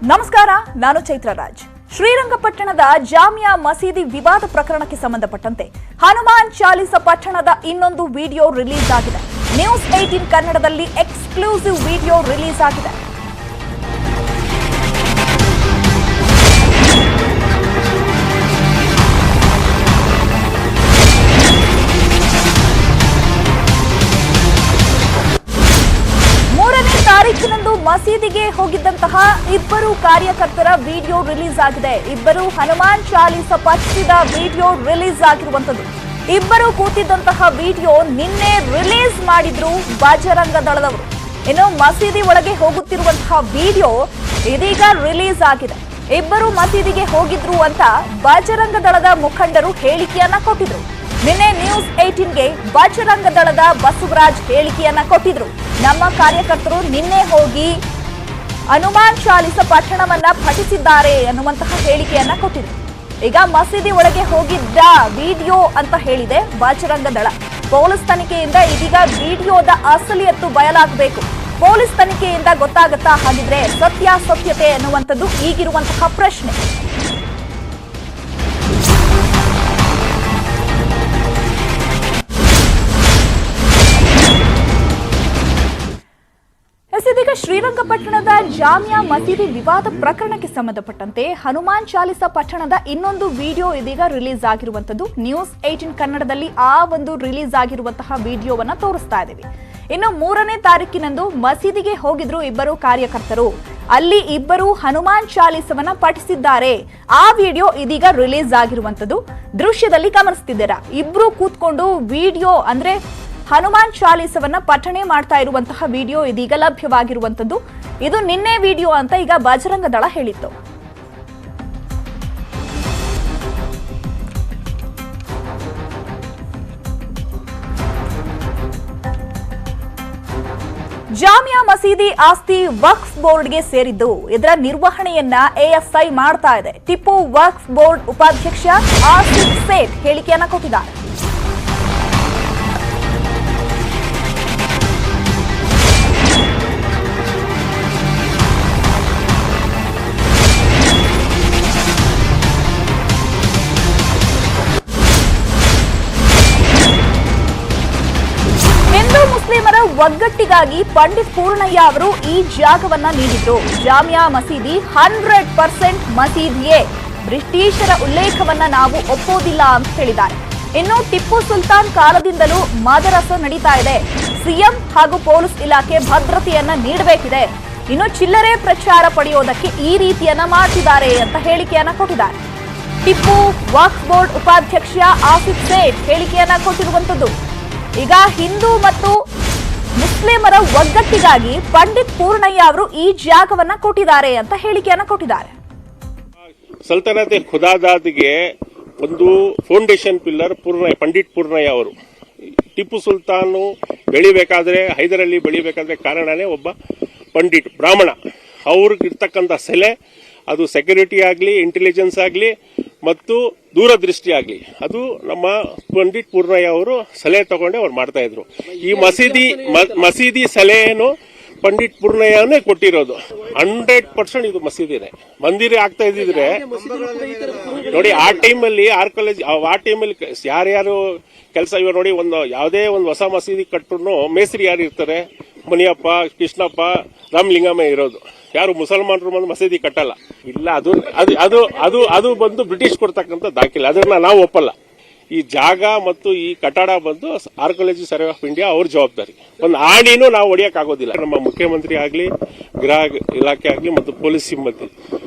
ನಮಸ್ಕಾರ, ನಾನು ಚೈತ್ರರಾಜ್. ಶ್ರೀರಂಗಪಟ್ಟಣದ ಜಾಮಿಯಾ ಮಸೀದಿ ವಿವಾದ ಪ್ರಕರಣಕ್ಕೆ ಸಂಬಂಧಪಟ್ಟಂತೆ ಹನುಮಾನ್ ಚಾಲಿಸ ಪಠಣದ ಇನ್ನೊಂದು ವಿಡಿಯೋ ರಿಲೀಸ್ ಆಗಿದೆ. ನ್ಯೂಸ್ 18 ಕನ್ನಡದಲ್ಲಿ ಎಕ್ಸ್ಕ್ಲೂಸಿವ್ ವಿಡಿಯೋ ರಿಲೀಸ್ ಆಗಿದೆ. ತಾರೀಖಿನಂದು ಮಸೀದಿಗೆ ಹೋಗಿದ್ದಂತಹ ಇಬ್ಬರು ಕಾರ್ಯಕರ್ತರ ವಿಡಿಯೋ ರಿಲೀಸ್ ಆಗಿದೆ. ಇಬ್ಬರು ಹನುಮಾನ್ ಚಾಲಿಸ ಪಠಿಸಿದ ವಿಡಿಯೋ ರಿಲೀಸ್ ಆಗಿರುವಂತದ್ದು. ಇಬ್ಬರು ಕೂತಿದ್ದಂತಹ ವಿಡಿಯೋ ನಿನ್ನೆ ರಿಲೀಸ್ ಮಾಡಿದ್ರು ಬಜರಂಗ ದಳದವರು. ಇನ್ನು ಮಸೀದಿ ಒಳಗೆ ಹೋಗುತ್ತಿರುವಂತಹ ವಿಡಿಯೋ ಇದೀಗ ರಿಲೀಸ್ ಆಗಿದೆ. ಇಬ್ಬರು ಮಸೀದಿಗೆ ಹೋಗಿದ್ರು ಅಂತ ಬಜರಂಗ ದಳದ ಮುಖಂಡರು ಹೇಳಿಕೆಯನ್ನ ಕೊಟ್ಟಿದ್ರು. ನಿನ್ನೆ ನ್ಯೂಸ್ 18ಗೆ ಬಜರಂಗ ದಳದ ಬಸವರಾಜ್ ಹೇಳಿಕೆಯನ್ನ ಕೊಟ್ಟಿದ್ರು. ನಮ್ಮ ಕಾರ್ಯಕರ್ತರು ನಿನ್ನೆ ಹೋಗಿ ಹನುಮಾನ್ ಚಾಲಿಸ ಪಠಣವನ್ನ ಪಠಿಸಿದ್ದಾರೆ ಅನ್ನುವಂತಹ ಹೇಳಿಕೆಯನ್ನ ಕೊಟ್ಟಿದ್ರು. ಈಗ ಮಸೀದಿ ಒಳಗೆ ಹೋಗಿದ್ದ ವಿಡಿಯೋ ಅಂತ ಹೇಳಿದೆ ಬಜರಂಗ ದಳ. ಪೊಲೀಸ್ ತನಿಖೆಯಿಂದ ಇದೀಗ ವಿಡಿಯೋದ ಅಸಲಿಯತ್ತು ಬಯಲಾಗಬೇಕು. ಪೊಲೀಸ್ ತನಿಖೆಯಿಂದ ಗೊತ್ತಾಗುತ್ತಾ? ಹಾಗಿದ್ರೆ ಸತ್ಯಾಸತ್ಯತೆ ಅನ್ನುವಂಥದ್ದು ಈಗಿರುವಂತಹ ಪ್ರಶ್ನೆ. ಇದೀಗ ಶ್ರೀರಂಗಪಟ್ಟಣದ ಜಾಮಿಯಾ ಮಸೀದಿ ವಿವಾದ ಪ್ರಕರಣಕ್ಕೆ ಸಂಬಂಧಪಟ್ಟಂತೆ ಹನುಮಾನ್ ಚಾಲಿಸ ಪಠಣದ ಇನ್ನೊಂದು ವಿಡಿಯೋ ಇದೀಗ ರಿಲೀಸ್ ಆಗಿರುವಂತದ್ದು. ನ್ಯೂಸ್ 18 ಕನ್ನಡದಲ್ಲಿ ಆ ಒಂದು ರಿಲೀಸ್ ಆಗಿರುವಂತಹ ವಿಡಿಯೋವನ್ನ ತೋರಿಸ್ತಾ ಇದ್ದೀವಿ. ಇನ್ನು 3ನೇ ತಾರೀಕಿನಂದು ಮಸೀದಿಗೆ ಹೋಗಿದ್ರು ಇಬ್ಬರು ಕಾರ್ಯಕರ್ತರು. ಅಲ್ಲಿ ಇಬ್ಬರು ಹನುಮಾನ್ ಚಾಲಿಸವನ್ನ ಪಠಿಸಿದ್ದಾರೆ. ಆ ವಿಡಿಯೋ ಇದೀಗ ರಿಲೀಸ್ ಆಗಿರುವಂತದ್ದು. ದೃಶ್ಯದಲ್ಲಿ ಗಮನಿಸ್ತಿದ್ದೀರಾ, ಇಬ್ರು ಕೂತ್ಕೊಂಡು ವಿಡಿಯೋ ಅಂದ್ರೆ ಹನುಮಾನ್ ಚಾಲಿಸವನ್ನ ಪಠಣೆ ಮಾಡ್ತಾ ಇರುವಂತಹ ವಿಡಿಯೋ ಇದೀಗ ಲಭ್ಯವಾಗಿರುವಂತದ್ದು. ಇದು ನಿನ್ನೆ ವಿಡಿಯೋ ಅಂತ ಈಗ ಬಜರಂಗ ದಳ ಹೇಳಿತ್ತು. ಜಾಮಿಯಾ ಮಸೀದಿ ಆಸ್ತಿ ವಕ್ಫ್ ಬೋರ್ಡ್ಗೆ ಸೇರಿದ್ದು. ಇದರ ನಿರ್ವಹಣೆಯನ್ನ ಎಎಸ್ಐ ಮಾಡ್ತಾ ಇದೆ. ಟಿಪ್ಪು ವಕ್ಫ್ ಬೋರ್ಡ್ ಉಪಾಧ್ಯಕ್ಷ ಆಸಿಫ್ ಸೇಠ್ ಹೇಳಿಕೆಯನ್ನ ಕೊಟ್ಟಿದ್ದಾರೆ. ಮುಸ್ಲಿಮರ ಒಗ್ಗಟ್ಟಿಗಾಗಿ ಪಂಡಿತ್ ಪೂರ್ಣಯ್ಯ ಅವರು ಈ ಜಾಗವನ್ನ ನೀಡಿದ್ರು. ಜಾಮಿಯಾ ಮಸೀದಿ 100% ಮಸೀದಿಯೇ. ಬ್ರಿಟಿಷರ ಉಲ್ಲೇಖವನ್ನ ನಾವು ಒಪ್ಪೋದಿಲ್ಲ ಅಂತ ಹೇಳಿದ್ದಾರೆ. ಇನ್ನು ಟಿಪ್ಪು ಸುಲ್ತಾನ್ ಕಾಲದಿಂದಲೂ ಮದರಸ ನಡೀತಾ ಇದೆ. ಸಿಎಂ ಹಾಗೂ ಪೊಲೀಸ್ ಇಲಾಖೆ ಭದ್ರತೆಯನ್ನ ನೀಡಬೇಕಿದೆ. ಇನ್ನು ಚಿಲ್ಲರೆ ಪ್ರಚಾರ ಪಡೆಯೋದಕ್ಕೆ ಈ ರೀತಿಯನ್ನ ಮಾಡ್ತಿದ್ದಾರೆ ಅಂತ ಹೇಳಿಕೆಯನ್ನ ಕೊಟ್ಟಿದ್ದಾರೆ. ಟಿಪ್ಪು ವಕ್ಫ್ ಬೋರ್ಡ್ ಉಪಾಧ್ಯಕ್ಷ ಆಸಿಫ್ ಸೇಠ್ ಹೇಳಿಕೆಯನ್ನ ಕೊಟ್ಟಿರುವಂತದ್ದು. ಈಗ ಹಿಂದೂ ಮತ್ತು ಮುಸ್ಲಿಮರ ಒಗ್ಗಟ್ಟಿಗಾಗಿ ಪಂಡಿತ್ ಪೂರ್ಣಯ್ಯ ಅವರು ಈ ಜಾಗವನ್ನ ಕೊಟ್ಟಿದ್ದಾರೆ ಅಂತ ಹೇಳಿಕೆಯನ್ನ ಕೊಟ್ಟಿದ್ದಾರೆ. ಸಲ್ತನತೆ ಖುದಾದಾದ್ಗೆ ಒಂದು ಫೌಂಡೇಶನ್ ಪಿಲ್ಲರ್ ಪಂಡಿತ್ ಪೂರ್ಣಯ್ಯ ಅವರು. ಟಿಪ್ಪು ಸುಲ್ತಾನ್ ಬೆಳಿಬೇಕಾದ್ರೆ, ಹೈದರಲ್ಲಿ ಬೆಳಿಬೇಕಾದ್ರೆ ಕಾರಣನೇ ಒಬ್ಬ ಪಂಡಿತ್ ಬ್ರಾಹ್ಮಣ. ಅವ್ರಿಗಿರ್ತಕ್ಕಂಥ ಸೆಲೆ, ಅದು ಸೆಕ್ಯೂರಿಟಿ ಆಗಲಿ, ಇಂಟೆಲಿಜೆನ್ಸ್ ಆಗಲಿ ಮತ್ತು ದೂರದೃಷ್ಟಿ ಆಗಲಿ, ಅದು ನಮ್ಮ ಪಂಡಿತ್ ಪೂರ್ಣಯ್ಯ ಅವರು ಸಲಹೆ ತಗೊಂಡೆ ಅವ್ರು ಮಾಡ್ತಾ ಇದ್ರು. ಈ ಮಸೀದಿ ಸಲಹೆಯನ್ನು ಪಂಡಿಟ್ ಪೂರ್ಣಯ್ಯನೇ ಕೊಟ್ಟಿರೋದು. 100% ಇದು ಮಸೀದಿನೇ. ಮಂದಿರ ಆಗ್ತಾ ಇದ್ದಿದ್ರೆ ನೋಡಿ, ಆ ಟೈಮಲ್ಲಿ ಯಾರ್ಯಾರು ಕೆಲಸ ಇವ ನೋಡಿ, ಯಾವುದೇ ಒಂದು ಹೊಸ ಮಸೀದಿ ಕಟ್ಟರು ಮೇಸ್ತ್ರಿ ಯಾರು ಇರ್ತಾರೆ? ಮುನಿಯಪ್ಪ, ಕೃಷ್ಣಪ್ಪ, ರಾಮಲಿಂಗಮ್ಮ ಇರೋದು. ಯಾರು ಮುಸಲ್ಮಾನರು ಬಂದು ಮಸೀದಿ ಕಟ್ಟಲ್ಲ. ಇಲ್ಲ, ಅದು ಬಂದು ಬ್ರಿಟಿಷ್ ಕೊಡ್ತಕ್ಕಂಥ ದಾಖಲೆ. ಅದನ್ನ ನಾವು ಒಪ್ಪಲ್ಲ. ಈ ಜಾಗ ಮತ್ತು ಈ ಕಟ್ಟಡ ಬಂದು ಆರ್ಕಿಯಾಲಜಿ ಸರ್ವೆ ಆಫ್ ಇಂಡಿಯಾ ಅವ್ರ ಜವಾಬ್ದಾರಿ. ಒಂದು ಆಣಿನೂ ನಾವು ಹೊಡೆಯಕ್ಕಾಗೋದಿಲ್ಲ. ನಮ್ಮ ಮುಖ್ಯಮಂತ್ರಿ ಆಗಲಿ, ಗೃಹ ಇಲಾಖೆ ಆಗಲಿ ಮತ್ತು ಪೊಲೀಸ್ ಸಿಬ್ಬಂದಿ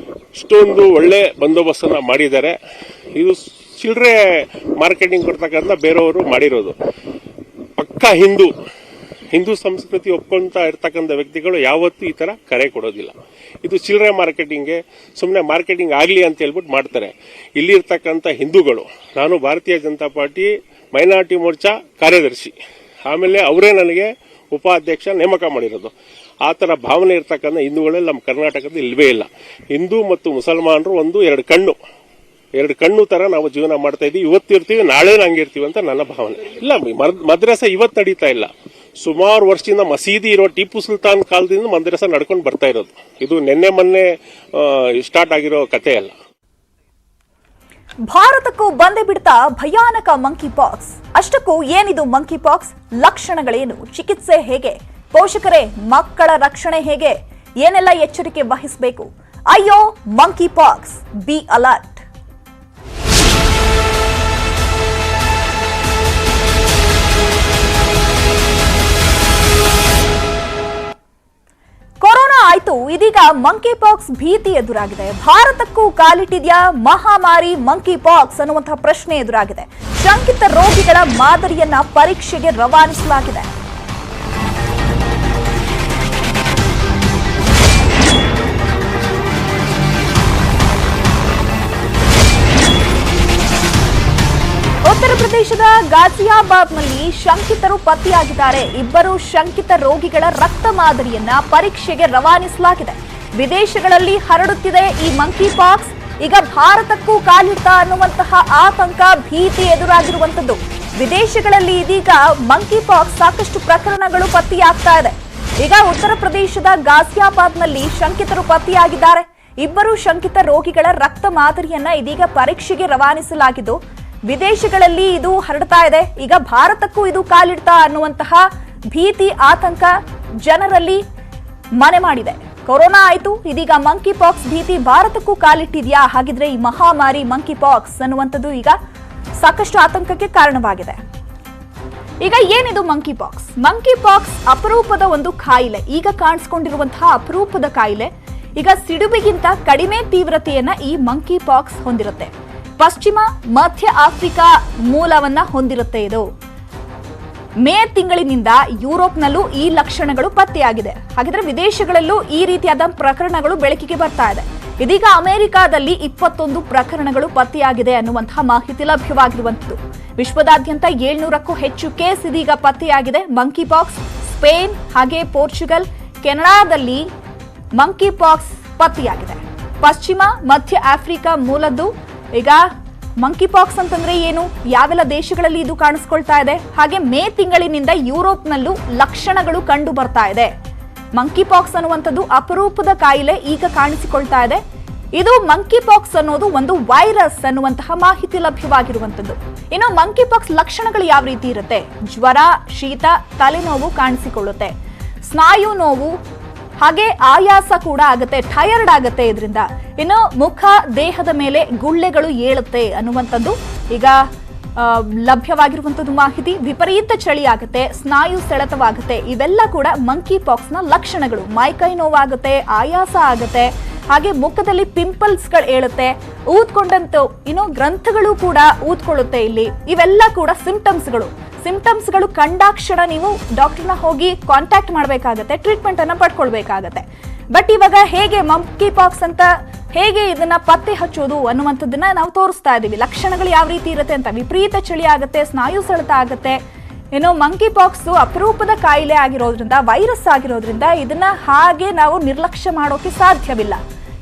ಇಷ್ಟೊಂದು ಒಳ್ಳೆ ಬಂದೋಬಸ್ತನ್ನ ಮಾಡಿದ್ದಾರೆ. ಇದು ಚಿಲ್ಲರೆ ಮಾರ್ಕೆಟಿಂಗ್ ಕೊಡ್ತಕ್ಕಂಥ ಬೇರೆಯವರು ಮಾಡಿರೋದು. ಪಕ್ಕಾ ಹಿಂದೂ ಸಂಸ್ಕೃತಿ ಒಪ್ಕೊಂತ ಇರ್ತಕ್ಕಂಥ ವ್ಯಕ್ತಿಗಳು ಯಾವತ್ತೂ ಈ ತರ ಕರೆ ಕೊಡೋದಿಲ್ಲ. ಇದು ಚಿಲ್ಲರೆ ಮಾರ್ಕೆಟಿಂಗ್ಗೆ, ಸುಮ್ಮನೆ ಮಾರ್ಕೆಟಿಂಗ್ ಆಗಲಿ ಅಂತ ಹೇಳ್ಬಿಟ್ಟು ಮಾಡ್ತಾರೆ. ಇಲ್ಲಿ ಇರ್ತಕ್ಕಂಥ ಹಿಂದೂಗಳು, ನಾನು ಭಾರತೀಯ ಜನತಾ ಪಾರ್ಟಿ ಮೈನಾರಿಟಿ ಮೋರ್ಚಾ ಕಾರ್ಯದರ್ಶಿ, ಆಮೇಲೆ ಅವರೇ ನನಗೆ ಉಪಾಧ್ಯಕ್ಷ ನೇಮಕ ಮಾಡಿರೋದು. ಆ ಥರ ಭಾವನೆ ಇರ್ತಕ್ಕಂಥ ಹಿಂದೂಗಳಲ್ಲಿ ನಮ್ಮ ಕರ್ನಾಟಕದಲ್ಲಿ ಇಲ್ವೇ ಇಲ್ಲ. ಹಿಂದೂ ಮತ್ತು ಮುಸಲ್ಮಾನರು ಎರಡು ಕಣ್ಣು ತರ ನಾವು ಜೀವನ ಮಾಡ್ತಾ ಇದ್ದೀವಿ. ಇವತ್ತಿರ್ತೀವಿ, ನಾಳೆ ಹಂಗಿರ್ತೀವಿ ಅಂತ ನನ್ನ ಭಾವನೆ. ಇಲ್ಲ, ಮದ್ರಸ ಇವತ್ತು ನಡೀತಾ ಇಲ್ಲ. ಸುಮಾರು ವರ್ಷದಿಂದ ಮಸೀದಿ ಇರೋ ಟಿಪ್ಪು ಸುಲ್ತಾನ್ ಕಾಲದಿಂದ ಮದ್ರಸ ನಡ್ಕೊಂಡು ಬರ್ತಾ ಇರೋದು. ಇದು ನಿನ್ನೆ ಮೊನ್ನೆ ಸ್ಟಾರ್ಟ್ ಆಗಿರೋ ಕತೆ ಅಲ್ಲ. ಭಾರತಕ್ಕೂ ಬಂದೇ ಬಿಡ್ತಾ ಭಯಾನಕ ಮಂಕಿ ಪಾಕ್ಸ್. ಅಷ್ಟಕ್ಕೂ ಏನಿದು ಮಂಕಿ ಪಾಕ್ಸ್? ಲಕ್ಷಣಗಳೇನು? ಚಿಕಿತ್ಸೆ ಹೇಗೆ? ಪೋಷಕರೇ ಮಕ್ಕಳ ರಕ್ಷಣೆ ಹೇಗೆ? ಏನೆಲ್ಲ ಎಚ್ಚರಿಕೆ ವಹಿಸಬೇಕು? ಅಯ್ಯೋ monkey pox, be alert. Corona ಆಯ್ತು, ಇದೀಗ ಮಂಕಿ ಪಾಕ್ಸ್ ಭೀತಿ ಎದುರಾಗಿದೆ. ಭಾರತಕ್ಕೂ ಕಾಲಿಟ್ಟಿದ್ಯಾ ಮಹಾಮಾರಿ ಮಂಕಿ ಪಾಕ್ಸ್ ಅನ್ನುವಂತಹ ಪ್ರಶ್ನೆ ಎದುರಾಗಿದೆ. ಶಂಕಿತ ರೋಗಿಗಳ ಮಾದರಿಯನ್ನ ಪರೀಕ್ಷೆಗೆ ರವಾನಿಸಲಾಗಿದೆ. ಉತ್ತರ ಪ್ರದೇಶದ ಗಾಜಿಯಾಬಾದ್ನಲ್ಲಿ ಶಂಕಿತರು ಪತ್ತೆಯಾಗಿದ್ದಾರೆ. ಇಬ್ಬರು ಶಂಕಿತ ರೋಗಿಗಳ ರಕ್ತ ಮಾದರಿಯನ್ನ ಪರೀಕ್ಷೆಗೆ ರವಾನಿಸಲಾಗಿದೆ. ವಿದೇಶಗಳಲ್ಲಿ ಹರಡುತ್ತಿದೆ ಈ ಮಂಕಿ ಪಾಕ್ಸ್. ಈಗ ಭಾರತಕ್ಕೂ ಕಾಲಿಡ್ತಾ ಅನ್ನುವಂತಹ ಆತಂಕ, ಭೀತಿ ಎದುರಾಗಿರುವಂತದ್ದು. ವಿದೇಶಗಳಲ್ಲಿ ಇದೀಗ ಮಂಕಿ ಪಾಕ್ಸ್ ಸಾಕಷ್ಟು ಪ್ರಕರಣಗಳು ಪತ್ತೆಯಾಗ್ತಾ ಇದೆ. ಈಗ ಉತ್ತರ ಪ್ರದೇಶದ ಗಾಜಿಯಾಬಾದ್ನಲ್ಲಿ ಶಂಕಿತರು ಪತ್ತೆಯಾಗಿದ್ದಾರೆ. ಇಬ್ಬರು ಶಂಕಿತ ರೋಗಿಗಳ ರಕ್ತ ಮಾದರಿಯನ್ನ ಇದೀಗ ಪರೀಕ್ಷೆಗೆ ರವಾನಿಸಲಾಗಿದ್ದು, ವಿದೇಶಗಳಲ್ಲಿ ಇದು ಹರಡ್ತಾ ಇದೆ. ಈಗ ಭಾರತಕ್ಕೂ ಇದು ಕಾಲಿಡ್ತಾ ಅನ್ನುವಂತಹ ಭೀತಿ, ಆತಂಕ ಜನರಲ್ಲಿ ಮನೆ ಮಾಡಿದೆ. ಕೊರೋನಾ ಆಯ್ತು, ಇದೀಗ ಮಂಕಿ ಪಾಕ್ಸ್ ಭೀತಿ ಭಾರತಕ್ಕೂ ಕಾಲಿಟ್ಟಿದ್ಯಾ? ಹಾಗಿದ್ರೆ ಈ ಮಹಾಮಾರಿ ಮಂಕಿ ಪಾಕ್ಸ್ ಅನ್ನುವಂಥದ್ದು ಈಗ ಸಾಕಷ್ಟು ಆತಂಕಕ್ಕೆ ಕಾರಣವಾಗಿದೆ. ಈಗ ಏನಿದು ಮಂಕಿ ಪಾಕ್ಸ್? ಮಂಕಿ ಪಾಕ್ಸ್ ಅಪರೂಪದ ಒಂದು ಕಾಯಿಲೆ, ಈಗ ಕಾಣಿಸ್ಕೊಂಡಿರುವಂತಹ ಅಪರೂಪದ ಕಾಯಿಲೆ. ಈಗ ಸಿಡುಬಿಗಿಂತ ಕಡಿಮೆ ತೀವ್ರತೆಯನ್ನ ಈ ಮಂಕಿ ಪಾಕ್ಸ್ ಹೊಂದಿರುತ್ತೆ. ಪಶ್ಚಿಮ ಮಧ್ಯ ಆಫ್ರಿಕಾ ಮೂಲವನ್ನ ಹೊಂದಿರುತ್ತೆ. ಇದು ಮೇ ತಿಂಗಳಿನಿಂದ ಯುರೋಪ್ನಲ್ಲೂ ಈ ಲಕ್ಷಣಗಳು ಪತ್ತೆಯಾಗಿದೆ. ಹಾಗಿದ್ರೆ ವಿದೇಶಗಳಲ್ಲೂ ಈ ರೀತಿಯಾದ ಪ್ರಕರಣಗಳು ಬೆಳಕಿಗೆ ಬರ್ತಾ ಇದೆ. ಇದೀಗ ಅಮೆರಿಕಾದಲ್ಲಿ 21 ಪ್ರಕರಣಗಳು ಪತ್ತೆಯಾಗಿದೆ ಅನ್ನುವಂತಹ ಮಾಹಿತಿ ಲಭ್ಯವಾಗಿರುವಂತದ್ದು. ವಿಶ್ವದಾದ್ಯಂತ 700ಕ್ಕೂ ಹೆಚ್ಚು ಕೇಸ್ ಇದೀಗ ಪತ್ತೆಯಾಗಿದೆ ಮಂಕಿ ಪಾಕ್ಸ್. ಸ್ಪೇನ್ ಹಾಗೆ ಪೋರ್ಚುಗಲ್, ಕೆನಡಾದಲ್ಲಿ ಮಂಕಿ ಪಾಕ್ಸ್ ಪತ್ತೆಯಾಗಿದೆ. ಪಶ್ಚಿಮ ಮಧ್ಯ ಆಫ್ರಿಕಾ ಮೂಲದ್ದು. ಈಗ ಮಂಕಿ ಪಾಕ್ಸ್ ಅಂತಂದ್ರೆ ಏನು, ಯಾವೆಲ್ಲ ದೇಶಗಳಲ್ಲಿ ಇದು ಕಾಣಿಸ್ಕೊಳ್ತಾ ಇದೆ, ಹಾಗೆ ಮೇ ತಿಂಗಳಿನಿಂದ ಯುರೋಪ್ನಲ್ಲೂ ಲಕ್ಷಣಗಳು ಕಂಡು ಬರ್ತಾ ಇದೆ. ಮಂಕಿ ಪಾಕ್ಸ್ ಅನ್ನುವಂಥದ್ದು ಅಪರೂಪದ ಕಾಯಿಲೆ ಈಗ ಕಾಣಿಸಿಕೊಳ್ತಾ ಇದೆ. ಇದು ಮಂಕಿ ಪಾಕ್ಸ್ ಅನ್ನೋದು ಒಂದು ವೈರಸ್ ಅನ್ನುವಂತಹ ಮಾಹಿತಿ ಲಭ್ಯವಾಗಿರುವಂತದ್ದು. ಇನ್ನು ಮಂಕಿ ಪಾಕ್ಸ್ ಲಕ್ಷಣಗಳು ಯಾವ ರೀತಿ ಇರುತ್ತೆ? ಜ್ವರ, ಶೀತ, ತಲೆನೋವು ಕಾಣಿಸಿಕೊಳ್ಳುತ್ತೆ, ಸ್ನಾಯು ನೋವು, ಹಾಗೆ ಆಯಾಸ ಕೂಡ ಆಗುತ್ತೆ, ಟಯರ್ಡ್ ಆಗುತ್ತೆ ಇದರಿಂದ. ಇನ್ನು ಮುಖ, ದೇಹದ ಮೇಲೆ ಗುಳ್ಳೆಗಳು ಏಳುತ್ತೆ ಅನ್ನುವಂಥದ್ದು ಈಗ ಲಭ್ಯವಾಗಿರುವಂಥದ್ದು ಮಾಹಿತಿ. ವಿಪರೀತ ಚಳಿ ಆಗುತ್ತೆ, ಸ್ನಾಯು ಸೆಳೆತವಾಗುತ್ತೆ, ಇವೆಲ್ಲ ಕೂಡ ಮಂಕಿ ಪಾಕ್ಸ್ ನ ಲಕ್ಷಣಗಳು. ಮೈಕೈ ನೋವಾಗುತ್ತೆ, ಆಯಾಸ ಆಗುತ್ತೆ, ಹಾಗೆ ಮುಖದಲ್ಲಿ ಪಿಂಪಲ್ಸ್ಗಳು ಏಳುತ್ತೆ, ಊದ್ಕೊಂಡಂತೂ ಇನ್ನು ಗ್ರಂಥಗಳು ಕೂಡ ಊದ್ಕೊಳ್ಳುತ್ತೆ ಇಲ್ಲಿ. ಇವೆಲ್ಲ ಕೂಡ ಸಿಂಪ್ಟಮ್ಸ್ಗಳು ಕಂಡಾಕ್ಷಣ ನೀವು ಡಾಕ್ಟರ್ನ ಹೋಗಿ ಕಾಂಟ್ಯಾಕ್ಟ್ ಮಾಡಬೇಕಾಗತ್ತೆ, ಟ್ರೀಟ್ಮೆಂಟ್ ಅನ್ನ ಪಡ್ಕೊಳ್ಬೇಕಾಗತ್ತೆ. ಬಟ್ ಇವಾಗ ಹೇಗೆ ಮಂಕಿ ಪಾಕ್ಸ್ ಅಂತ ಹೇಗೆ ಇದನ್ನ ಪತ್ತೆ ಹಚ್ಚೋದು ಅನ್ನುವಂಥದ್ದನ್ನ ನಾವು ತೋರಿಸ್ತಾ ಇದೀವಿ. ಲಕ್ಷಣಗಳು ಯಾವ ರೀತಿ ಇರುತ್ತೆ ಅಂತ. ವಿಪರೀತ ಚಳಿ ಆಗುತ್ತೆ, ಸ್ನಾಯು ಸೆಳೆತ ಆಗುತ್ತೆ. ಇನ್ನು ಮಂಕಿ ಪಾಕ್ಸ್ ಅಪರೂಪದ ಕಾಯಿಲೆ ಆಗಿರೋದ್ರಿಂದ, ವೈರಸ್ ಆಗಿರೋದ್ರಿಂದ ಇದನ್ನ ಹಾಗೆ ನಾವು ನಿರ್ಲಕ್ಷ್ಯ ಮಾಡೋಕೆ ಸಾಧ್ಯವಿಲ್ಲ.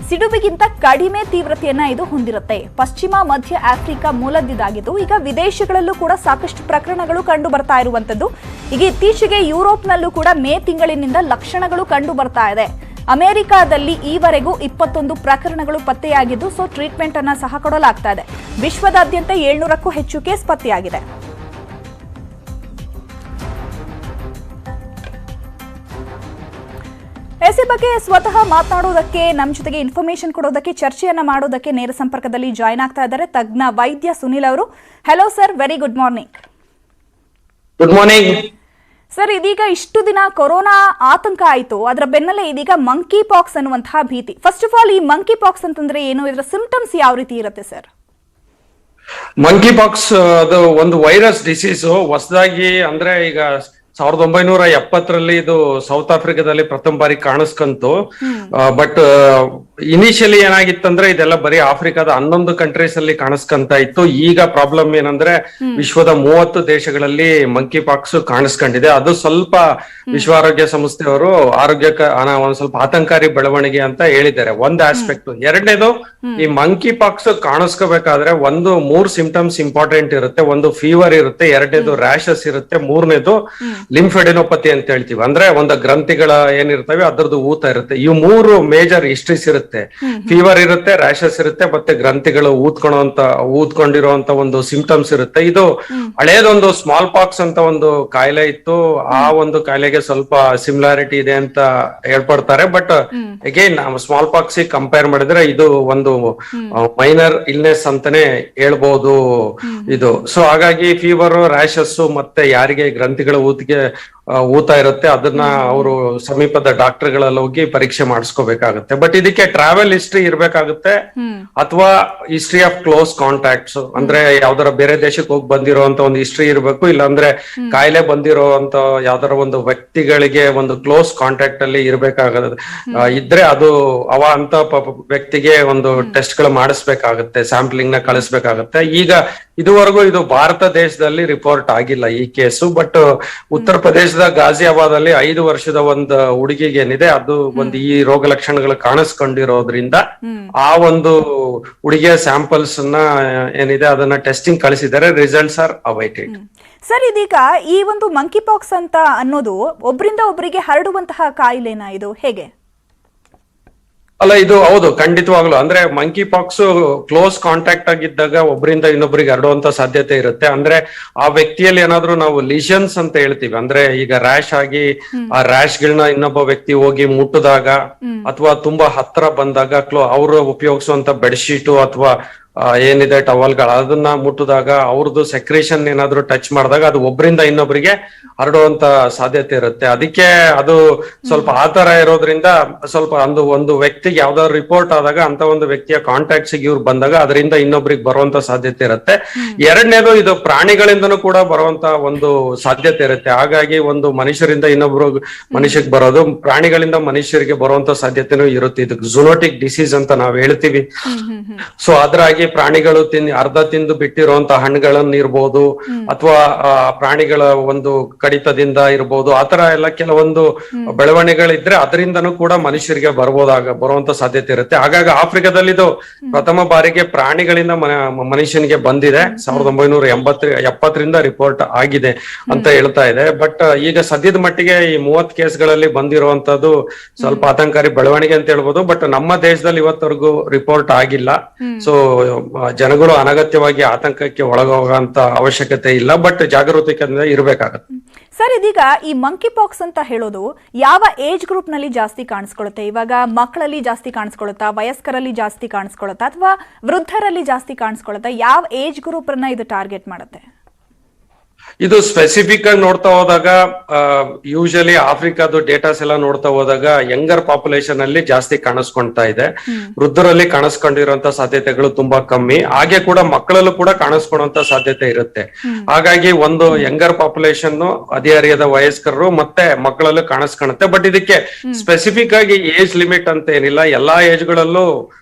ಸಿಡುಬಿಗಿಂತ ಕಡಿಮೆ ತೀವ್ರತೆಯನ್ನ ಇದು ಹೊಂದಿರುತ್ತೆ. ಪಶ್ಚಿಮ ಮಧ್ಯ ಆಫ್ರಿಕಾ ಮೂಲದಿದ್ದಾಗಿದ್ದು ಈಗ ವಿದೇಶಗಳಲ್ಲೂ ಕೂಡ ಸಾಕಷ್ಟು ಪ್ರಕರಣಗಳು ಕಂಡು ಬರ್ತಾ ಇರುವಂತದ್ದು. ಈಗ ಇತ್ತೀಚೆಗೆ ಯುರೋಪ್ನಲ್ಲೂ ಕೂಡ ಮೇ ತಿಂಗಳಿನಿಂದ ಲಕ್ಷಣಗಳು ಕಂಡು ಬರ್ತಾ ಇದೆ. ಅಮೆರಿಕಾದಲ್ಲಿ ಈವರೆಗೂ 21 ಪ್ರಕರಣಗಳು ಪತ್ತೆಯಾಗಿದ್ದು, ಸೊ ಟ್ರೀಟ್ಮೆಂಟ್ ಅನ್ನ ಸಹ ಕೊಡಲಾಗ್ತಾ ಇದೆ. ವಿಶ್ವದಾದ್ಯಂತ 700ಕ್ಕೂ ಹೆಚ್ಚು ಕೇಸ್ ಪತ್ತೆಯಾಗಿದೆ. ಎಸಿ ಬಗ್ಗೆ ಸ್ವತಃ ಮಾತನಾಡೋದಕ್ಕೆ, ನಮ್ಮ ಜೊತೆಗೆ ಇನ್ಫಾರ್ಮೇಶನ್ ಕೊಡೋದಕ್ಕೆ, ಚರ್ಚೆಯನ್ನ ಮಾಡೋದಕ್ಕೆ ನೇರ ಸಂಪರ್ಕದಲ್ಲಿ ಜಾಯ್ನ್ ಆಗ್ತಾ ಇದ್ದಾರೆ ತಜ್ಞ ವೈದ್ಯ ಸುನಿಲ್ ಅವರು. Hello sir, very good morning. Good morning sir. ಇದೀಗ ಇಷ್ಟು ದಿನ ಕೊರೋನಾ ಆತಂಕ ಆಯಿತು, ಅದರ ಬೆನ್ನಲ್ಲೇ ಇದೀಗ ಮಂಕಿ ಪಾಕ್ಸ್ ಅನ್ನುವಂತಹ ಭೀತಿ. ಫಸ್ಟ್ ಆಫ್ ಆಲ್ ಈ ಮಂಕಿ ಪಾಕ್ಸ್ ಅಂತಂದ್ರೆ ಏನು, ಇದರ ಸಿಂಪ್ಟಮ್ಸ್ ಯಾವ ರೀತಿ ಇರುತ್ತೆ ಸರ್? ಮಂಕಿ ಪಾಕ್ಸ್ ಅದು ಒಂದು ವೈರಸ್ ಡಿಸೀಸ್. ಹೊಸದಾಗಿ ಅಂದ್ರೆ ಈಗ 1970ರಲ್ಲಿ ಇದು ಸೌತ್ ಆಫ್ರಿಕಾದಲ್ಲಿ ಪ್ರಥಮ ಬಾರಿ ಕಾಣಿಸ್ಕಂತು. ಬಟ್ ಇನಿಷಿಯಲಿ ಏನಾಗಿತ್ತಂದ್ರೆ ಇದೆಲ್ಲ ಬರೀ ಆಫ್ರಿಕಾದ 11 ಕಂಟ್ರೀಸ್ ಅಲ್ಲಿ ಕಾಣಿಸ್ಕಂತ ಇತ್ತು. ಈಗ ಪ್ರಾಬ್ಲಮ್ ಏನಂದ್ರೆ ವಿಶ್ವದ 30 ದೇಶಗಳಲ್ಲಿ ಮಂಕಿ ಪಾಕ್ಸ್ ಕಾಣಿಸ್ಕೊಂಡಿದೆ. ಅದು ಸ್ವಲ್ಪ ವಿಶ್ವ ಆರೋಗ್ಯ ಸಂಸ್ಥೆಯವರು ಒಂದ್ ಸ್ವಲ್ಪ ಆತಂಕಾರಿ ಬೆಳವಣಿಗೆ ಅಂತ ಹೇಳಿದ್ದಾರೆ. ಒಂದ್ ಆಸ್ಪೆಕ್ಟ್. ಎರಡನೇದು, ಈ ಮಂಕಿ ಪಾಕ್ಸ್ ಕಾಣಿಸ್ಕೋಬೇಕಾದ್ರೆ 3 ಸಿಂಪ್ಟಮ್ಸ್ ಇಂಪಾರ್ಟೆಂಟ್ ಇರುತ್ತೆ. ಒಂದು ಫೀವರ್ ಇರುತ್ತೆ, ಎರಡನೇದು ರ್ಯಾಶಸ್ ಇರುತ್ತೆ, ಮೂರನೇದು ಲಿಂಫೆಡಿನೋಪತಿ ಅಂತ ಹೇಳ್ತೀವಿ. ಅಂದ್ರೆ ಒಂದು ಗ್ರಂಥಿಗಳ ಏನಿರ್ತವೆ ಅದ್ರದ್ದು ಊತ ಇರುತ್ತೆ. ಈ 3 ಮೇಜರ್ ಹಿಸ್ಟ್ರೀಸ್ ಇರುತ್ತೆ. ಫೀವರ್ ಇರುತ್ತೆ, ರ್ಯಾಷಸ್ ಇರುತ್ತೆ, ಮತ್ತೆ ಗ್ರಂಥಿಗಳು ಊದ್ಕೊಂಡಿರುವಂತ ಒಂದು ಸಿಂಪ್ಟಮ್ಸ್ ಇರುತ್ತೆ. ಇದು ಹಳೇದೊಂದು ಸ್ಮಾಲ್ ಪಾಕ್ಸ್ ಅಂತ ಒಂದು ಕಾಯಿಲೆ ಇತ್ತು. ಆ ಒಂದು ಕಾಯಿಲೆಗೆ ಸ್ವಲ್ಪ ಸಿಮಿಲಾರಿಟಿ ಇದೆ ಅಂತ ಹೇಳ್ಪಡ್ತಾರೆ. But again smallpox compare ಮಾಡಿದ್ರೆ ಇದು ಒಂದು ಮೈನರ್ ಇಲ್ನೆಸ್ ಅಂತಾನೆ ಹೇಳ್ಬಹುದು ಇದು. ಸೊ ಹಾಗಾಗಿ ಫೀವರ್, ರ್ಯಾಷಸ್ ಮತ್ತೆ ಯಾರಿಗೆ ಗ್ರಂಥಿಗಳ ಊತ ಇರುತ್ತೆ ಅದನ್ನ ಅವರು ಸಮೀಪದ ಡಾಕ್ಟರ್ಗಳಲ್ಲಿ ಹೋಗಿ ಪರೀಕ್ಷೆ ಮಾಡಿಸ್ಕೋಬೇಕಾಗುತ್ತೆ. ಬಟ್ ಇದಕ್ಕೆ ಟ್ರಾವೆಲ್ ಹಿಸ್ಟ್ರಿ ಇರ್ಬೇಕಾಗುತ್ತೆ, ಅಥವಾ ಹಿಸ್ಟ್ರಿ ಆಫ್ ಕ್ಲೋಸ್ ಕಾಂಟ್ಯಾಕ್ಟ್ಸ್, ಅಂದ್ರೆ ಯಾವ್ದಾರ ಬೇರೆ ದೇಶಕ್ಕೆ ಹೋಗಿ ಬಂದಿರೋಂತ ಒಂದು ಹಿಸ್ಟ್ರಿ ಇರಬೇಕು. ಇಲ್ಲಾಂದ್ರೆ ಕಾಯಿಲೆ ಬಂದಿರೋಂತ ಯಾವ್ದಾರ ಒಂದು ವ್ಯಕ್ತಿಗಳಿಗೆ ಒಂದು ಕ್ಲೋಸ್ ಕಾಂಟ್ಯಾಕ್ಟ್ ಅಲ್ಲಿ ಇರ್ಬೇಕಾಗುತ್ತೆ. ಇದ್ರೆ ಅದು ಅಂತ ವ್ಯಕ್ತಿಗೆ ಒಂದು ಟೆಸ್ಟ್ ಗಳು ಮಾಡಿಸ್ಬೇಕಾಗುತ್ತೆ, ಸ್ಯಾಂಪ್ಲಿಂಗ್ ನ ಕಳಿಸ್ಬೇಕಾಗುತ್ತೆ. ಈಗ ಇದುವರೆಗೂ ಇದು ಭಾರತ ದೇಶದಲ್ಲಿ ರಿಪೋರ್ಟ್ ಆಗಿಲ್ಲ ಈ ಕೇಸು. ಬಟ್ ಉತ್ತರ ಪ್ರದೇಶದ ಗಾಜಿಯಾಬಾದ್ ಅಲ್ಲಿ 5 ವರ್ಷದ ಒಂದು ಹುಡುಗಿಗೆ ಏನಿದೆ ಅದು ಒಂದು ಈ ರೋಗ ಲಕ್ಷಣಗಳು ಕಾಣಿಸ್ಕೊಂಡಿರೋದ್ರಿಂದ ಆ ಒಂದು ಹುಡುಗಿಯ ಸ್ಯಾಂಪಲ್ಸ್ ಏನಿದೆ ಅದನ್ನ ಟೆಸ್ಟಿಂಗ್ ಕಳಿಸಿದ್ದಾರೆ. Results R awaited. ಸರ್, ಇದೀಗ ಈ ಒಂದು ಮಂಕಿ ಪಾಕ್ಸ್ ಅಂತ ಅನ್ನೋದು ಒಬ್ಬರಿಂದ ಒಬ್ಬರಿಗೆ ಹರಡುವಂತಹ ಕಾಯಿಲೆನಾ? ಇದು ಹೇಗೆ? ಅಲ್ಲ, ಇದು ಹೌದು, ಖಂಡಿತವಾಗ್ಲು. ಅಂದ್ರೆ ಮಂಕಿ ಪಾಕ್ಸ್ ಕ್ಲೋಸ್ ಕಾಂಟ್ಯಾಕ್ಟ್ ಆಗಿದ್ದಾಗ ಒಬ್ಬರಿಂದ ಇನ್ನೊಬ್ಬರಿಗೆ ಹರಡುವಂತ ಸಾಧ್ಯತೆ ಇರುತ್ತೆ. ಅಂದ್ರೆ ಆ ವ್ಯಕ್ತಿಯಲ್ಲಿ ಏನಾದ್ರೂ ನಾವು ಲಿಷನ್ಸ್ ಅಂತ ಹೇಳ್ತೀವಿ, ಅಂದ್ರೆ ಈಗ ರ್ಯಾಶ್ ಆಗಿ ಆ ರ್ಯಾಶ್ ಗಳನ್ನ ಇನ್ನೊಬ್ಬ ವ್ಯಕ್ತಿ ಹೋಗಿ ಮುಟ್ಟಿದಾಗ ಅಥವಾ ತುಂಬಾ ಹತ್ರ ಬಂದಾಗ ಅವರು ಉಪಯೋಗಿಸುವಂತ ಬೆಡ್ಶೀಟು ಅಥವಾ ಏನಿದೆ ಟವಲ್ಗಳು ಅದನ್ನ ಮುಟ್ಟಿದಾಗ ಅವ್ರದ್ದು ಸೆಕ್ರೇಷನ್ ಏನಾದ್ರು ಟಚ್ ಮಾಡಿದಾಗ ಅದು ಒಬ್ಬರಿಂದ ಇನ್ನೊಬ್ಬರಿಗೆ ಹರಡುವಂತ ಸಾಧ್ಯತೆ ಇರುತ್ತೆ. ಅದಕ್ಕೆ ಅದು ಸ್ವಲ್ಪ ಆತರ ಇರೋದ್ರಿಂದ ಸ್ವಲ್ಪ ಒಂದು ವ್ಯಕ್ತಿಗೆ ಯಾವ್ದಾದ್ರು ರಿಪೋರ್ಟ್ ಆದಾಗ ಅಂತ ಒಂದು ವ್ಯಕ್ತಿಯ ಕಾಂಟ್ಯಾಕ್ಟ್ಸ್ ಇವ್ರು ಬಂದಾಗ ಅದರಿಂದ ಇನ್ನೊಬ್ರಿಗೆ ಬರುವಂತ ಸಾಧ್ಯತೆ ಇರುತ್ತೆ. ಎರಡನೇದು, ಇದು ಪ್ರಾಣಿಗಳಿಂದನೂ ಕೂಡ ಬರುವಂತ ಒಂದು ಸಾಧ್ಯತೆ ಇರುತ್ತೆ. ಹಾಗಾಗಿ ಒಂದು ಮನುಷ್ಯರಿಂದ ಇನ್ನೊಬ್ರು ಮನುಷ್ಯಕ್ಕೆ ಬರೋದು, ಪ್ರಾಣಿಗಳಿಂದ ಮನುಷ್ಯರಿಗೆ ಬರುವಂತ ಸಾಧ್ಯತೆನೂ ಇರುತ್ತೆ. ಇದು ಝೂನೋಟಿಕ್ ಡಿಸೀಸ್ ಅಂತ ನಾವ್ ಹೇಳ್ತೀವಿ. ಸೊ ಅದ್ರಾಗಿ ಪ್ರಾಣಿಗಳು ಅರ್ಧ ತಿಂದು ಬಿಟ್ಟಿರುವಂತ ಹಣ್ಣುಗಳನ್ನ ಇರ್ಬೋದು, ಅಥವಾ ಪ್ರಾಣಿಗಳ ಒಂದು ಕಡಿತದಿಂದ ಇರ್ಬೋದು. ಆತರ ಎಲ್ಲ ಕೆಲವೊಂದು ಬೆಳವಣಿಗೆಗಳಿದ್ರೆ ಅದರಿಂದನೂ ಕೂಡ ಮನುಷ್ಯರಿಗೆ ಬರುವಂತ ಸಾಧ್ಯತೆ ಇರುತ್ತೆ. ಹಾಗಾಗಿ ಆಫ್ರಿಕಾದಲ್ಲಿ ಇದು ಪ್ರಥಮ ಬಾರಿಗೆ ಪ್ರಾಣಿಗಳಿಂದ ಮನುಷ್ಯನಿಗೆ ಬಂದಿದೆ. 1970ರಿಂದ ರಿಪೋರ್ಟ್ ಆಗಿದೆ ಅಂತ ಹೇಳ್ತಾ ಇದೆ. ಬಟ್ ಈಗ ಸದ್ಯದ ಮಟ್ಟಿಗೆ ಈ 30 ಕೇಸ್ಗಳಲ್ಲಿ ಬಂದಿರುವಂತದ್ದು ಸ್ವಲ್ಪ ಆತಂಕಕಾರಿ ಬೆಳವಣಿಗೆ ಅಂತ ಹೇಳ್ಬೋದು. ಬಟ್ ನಮ್ಮ ದೇಶದಲ್ಲಿ ಇವತ್ತವರೆಗೂ ರಿಪೋರ್ಟ್ ಆಗಿಲ್ಲ. ಸೊ ಜನಗಳು ಅನಗತ್ಯವಾಗಿ ಆತಂಕಕ್ಕೆ ಒಳಗೋಗಂತ ಅವಶ್ಯಕತೆ ಇಲ್ಲ. ಬಟ್ ಜಾಗರೂಕತೆಯಿಂದ ಇರಬೇಕಾಗತ್ತೆ. ಸರ್, ಇದೀಗ ಈ ಮಂಕಿ ಪಾಕ್ಸ್ ಅಂತ ಹೇಳೋದು ಯಾವ ಏಜ್ ಗ್ರೂಪ್ ನಲ್ಲಿ ಜಾಸ್ತಿ ಕಾಣಿಸ್ಕೊಳ್ಳುತ್ತೆ? ಇವಾಗ ಮಕ್ಕಳಲ್ಲಿ ಜಾಸ್ತಿ ಕಾಣಿಸ್ಕೊಳ್ಳುತ್ತಾ, ವಯಸ್ಕರಲ್ಲಿ ಜಾಸ್ತಿ ಕಾಣಿಸ್ಕೊಳ್ಳುತ್ತಾ, ಅಥವಾ ವೃದ್ಧರಲ್ಲಿ ಜಾಸ್ತಿ ಕಾಣಿಸ್ಕೊಳ್ಳುತ್ತಾ? ಯಾವ ಏಜ್ ಗ್ರೂಪ್ ಅನ್ನ ಇದು ಟಾರ್ಗೆಟ್ ಮಾಡುತ್ತೆ? ಇದು ಸ್ಪೆಸಿಫಿಕ್ ಆಗಿ ನೋಡ್ತಾ ಹೋದಾಗ ಯೂಶಲಿ ಆಫ್ರಿಕಾದ ಡೇಟಾಸ್ ಎಲ್ಲ ನೋಡ್ತಾ ಹೋದಾಗ ಯಂಗರ್ ಪಾಪ್ಯುಲೇಷನ್ ಅಲ್ಲಿ ಜಾಸ್ತಿ ಕಾಣಿಸ್ಕೊಳ್ತಾ ಇದೆ. ವೃದ್ಧರಲ್ಲಿ ಕಾಣಿಸ್ಕೊಂಡಿರುವಂತ ಸಾಧ್ಯತೆಗಳು ತುಂಬಾ ಕಮ್ಮಿ. ಹಾಗೆ ಕೂಡ ಮಕ್ಕಳಲ್ಲೂ ಕೂಡ ಕಾಣಿಸ್ಕೊಳ್ಳುವಂತ ಸಾಧ್ಯತೆ ಇರುತ್ತೆ. ಹಾಗಾಗಿ ಒಂದು ಯಂಗರ್ ಪಾಪ್ಯುಲೇಷನ್, ಹದಿಹರೆಯದ ವಯಸ್ಕರು ಮತ್ತೆ ಮಕ್ಕಳಲ್ಲೂ ಕಾಣಿಸ್ಕೊಳ್ಳುತ್ತೆ. ಬಟ್ ಇದಕ್ಕೆ ಸ್ಪೆಸಿಫಿಕ್ ಆಗಿ ಏಜ್ ಲಿಮಿಟ್ ಅಂತ ಏನಿಲ್ಲ, ಎಲ್ಲಾ ಏಜ್ ಗಳಲ್ಲೂ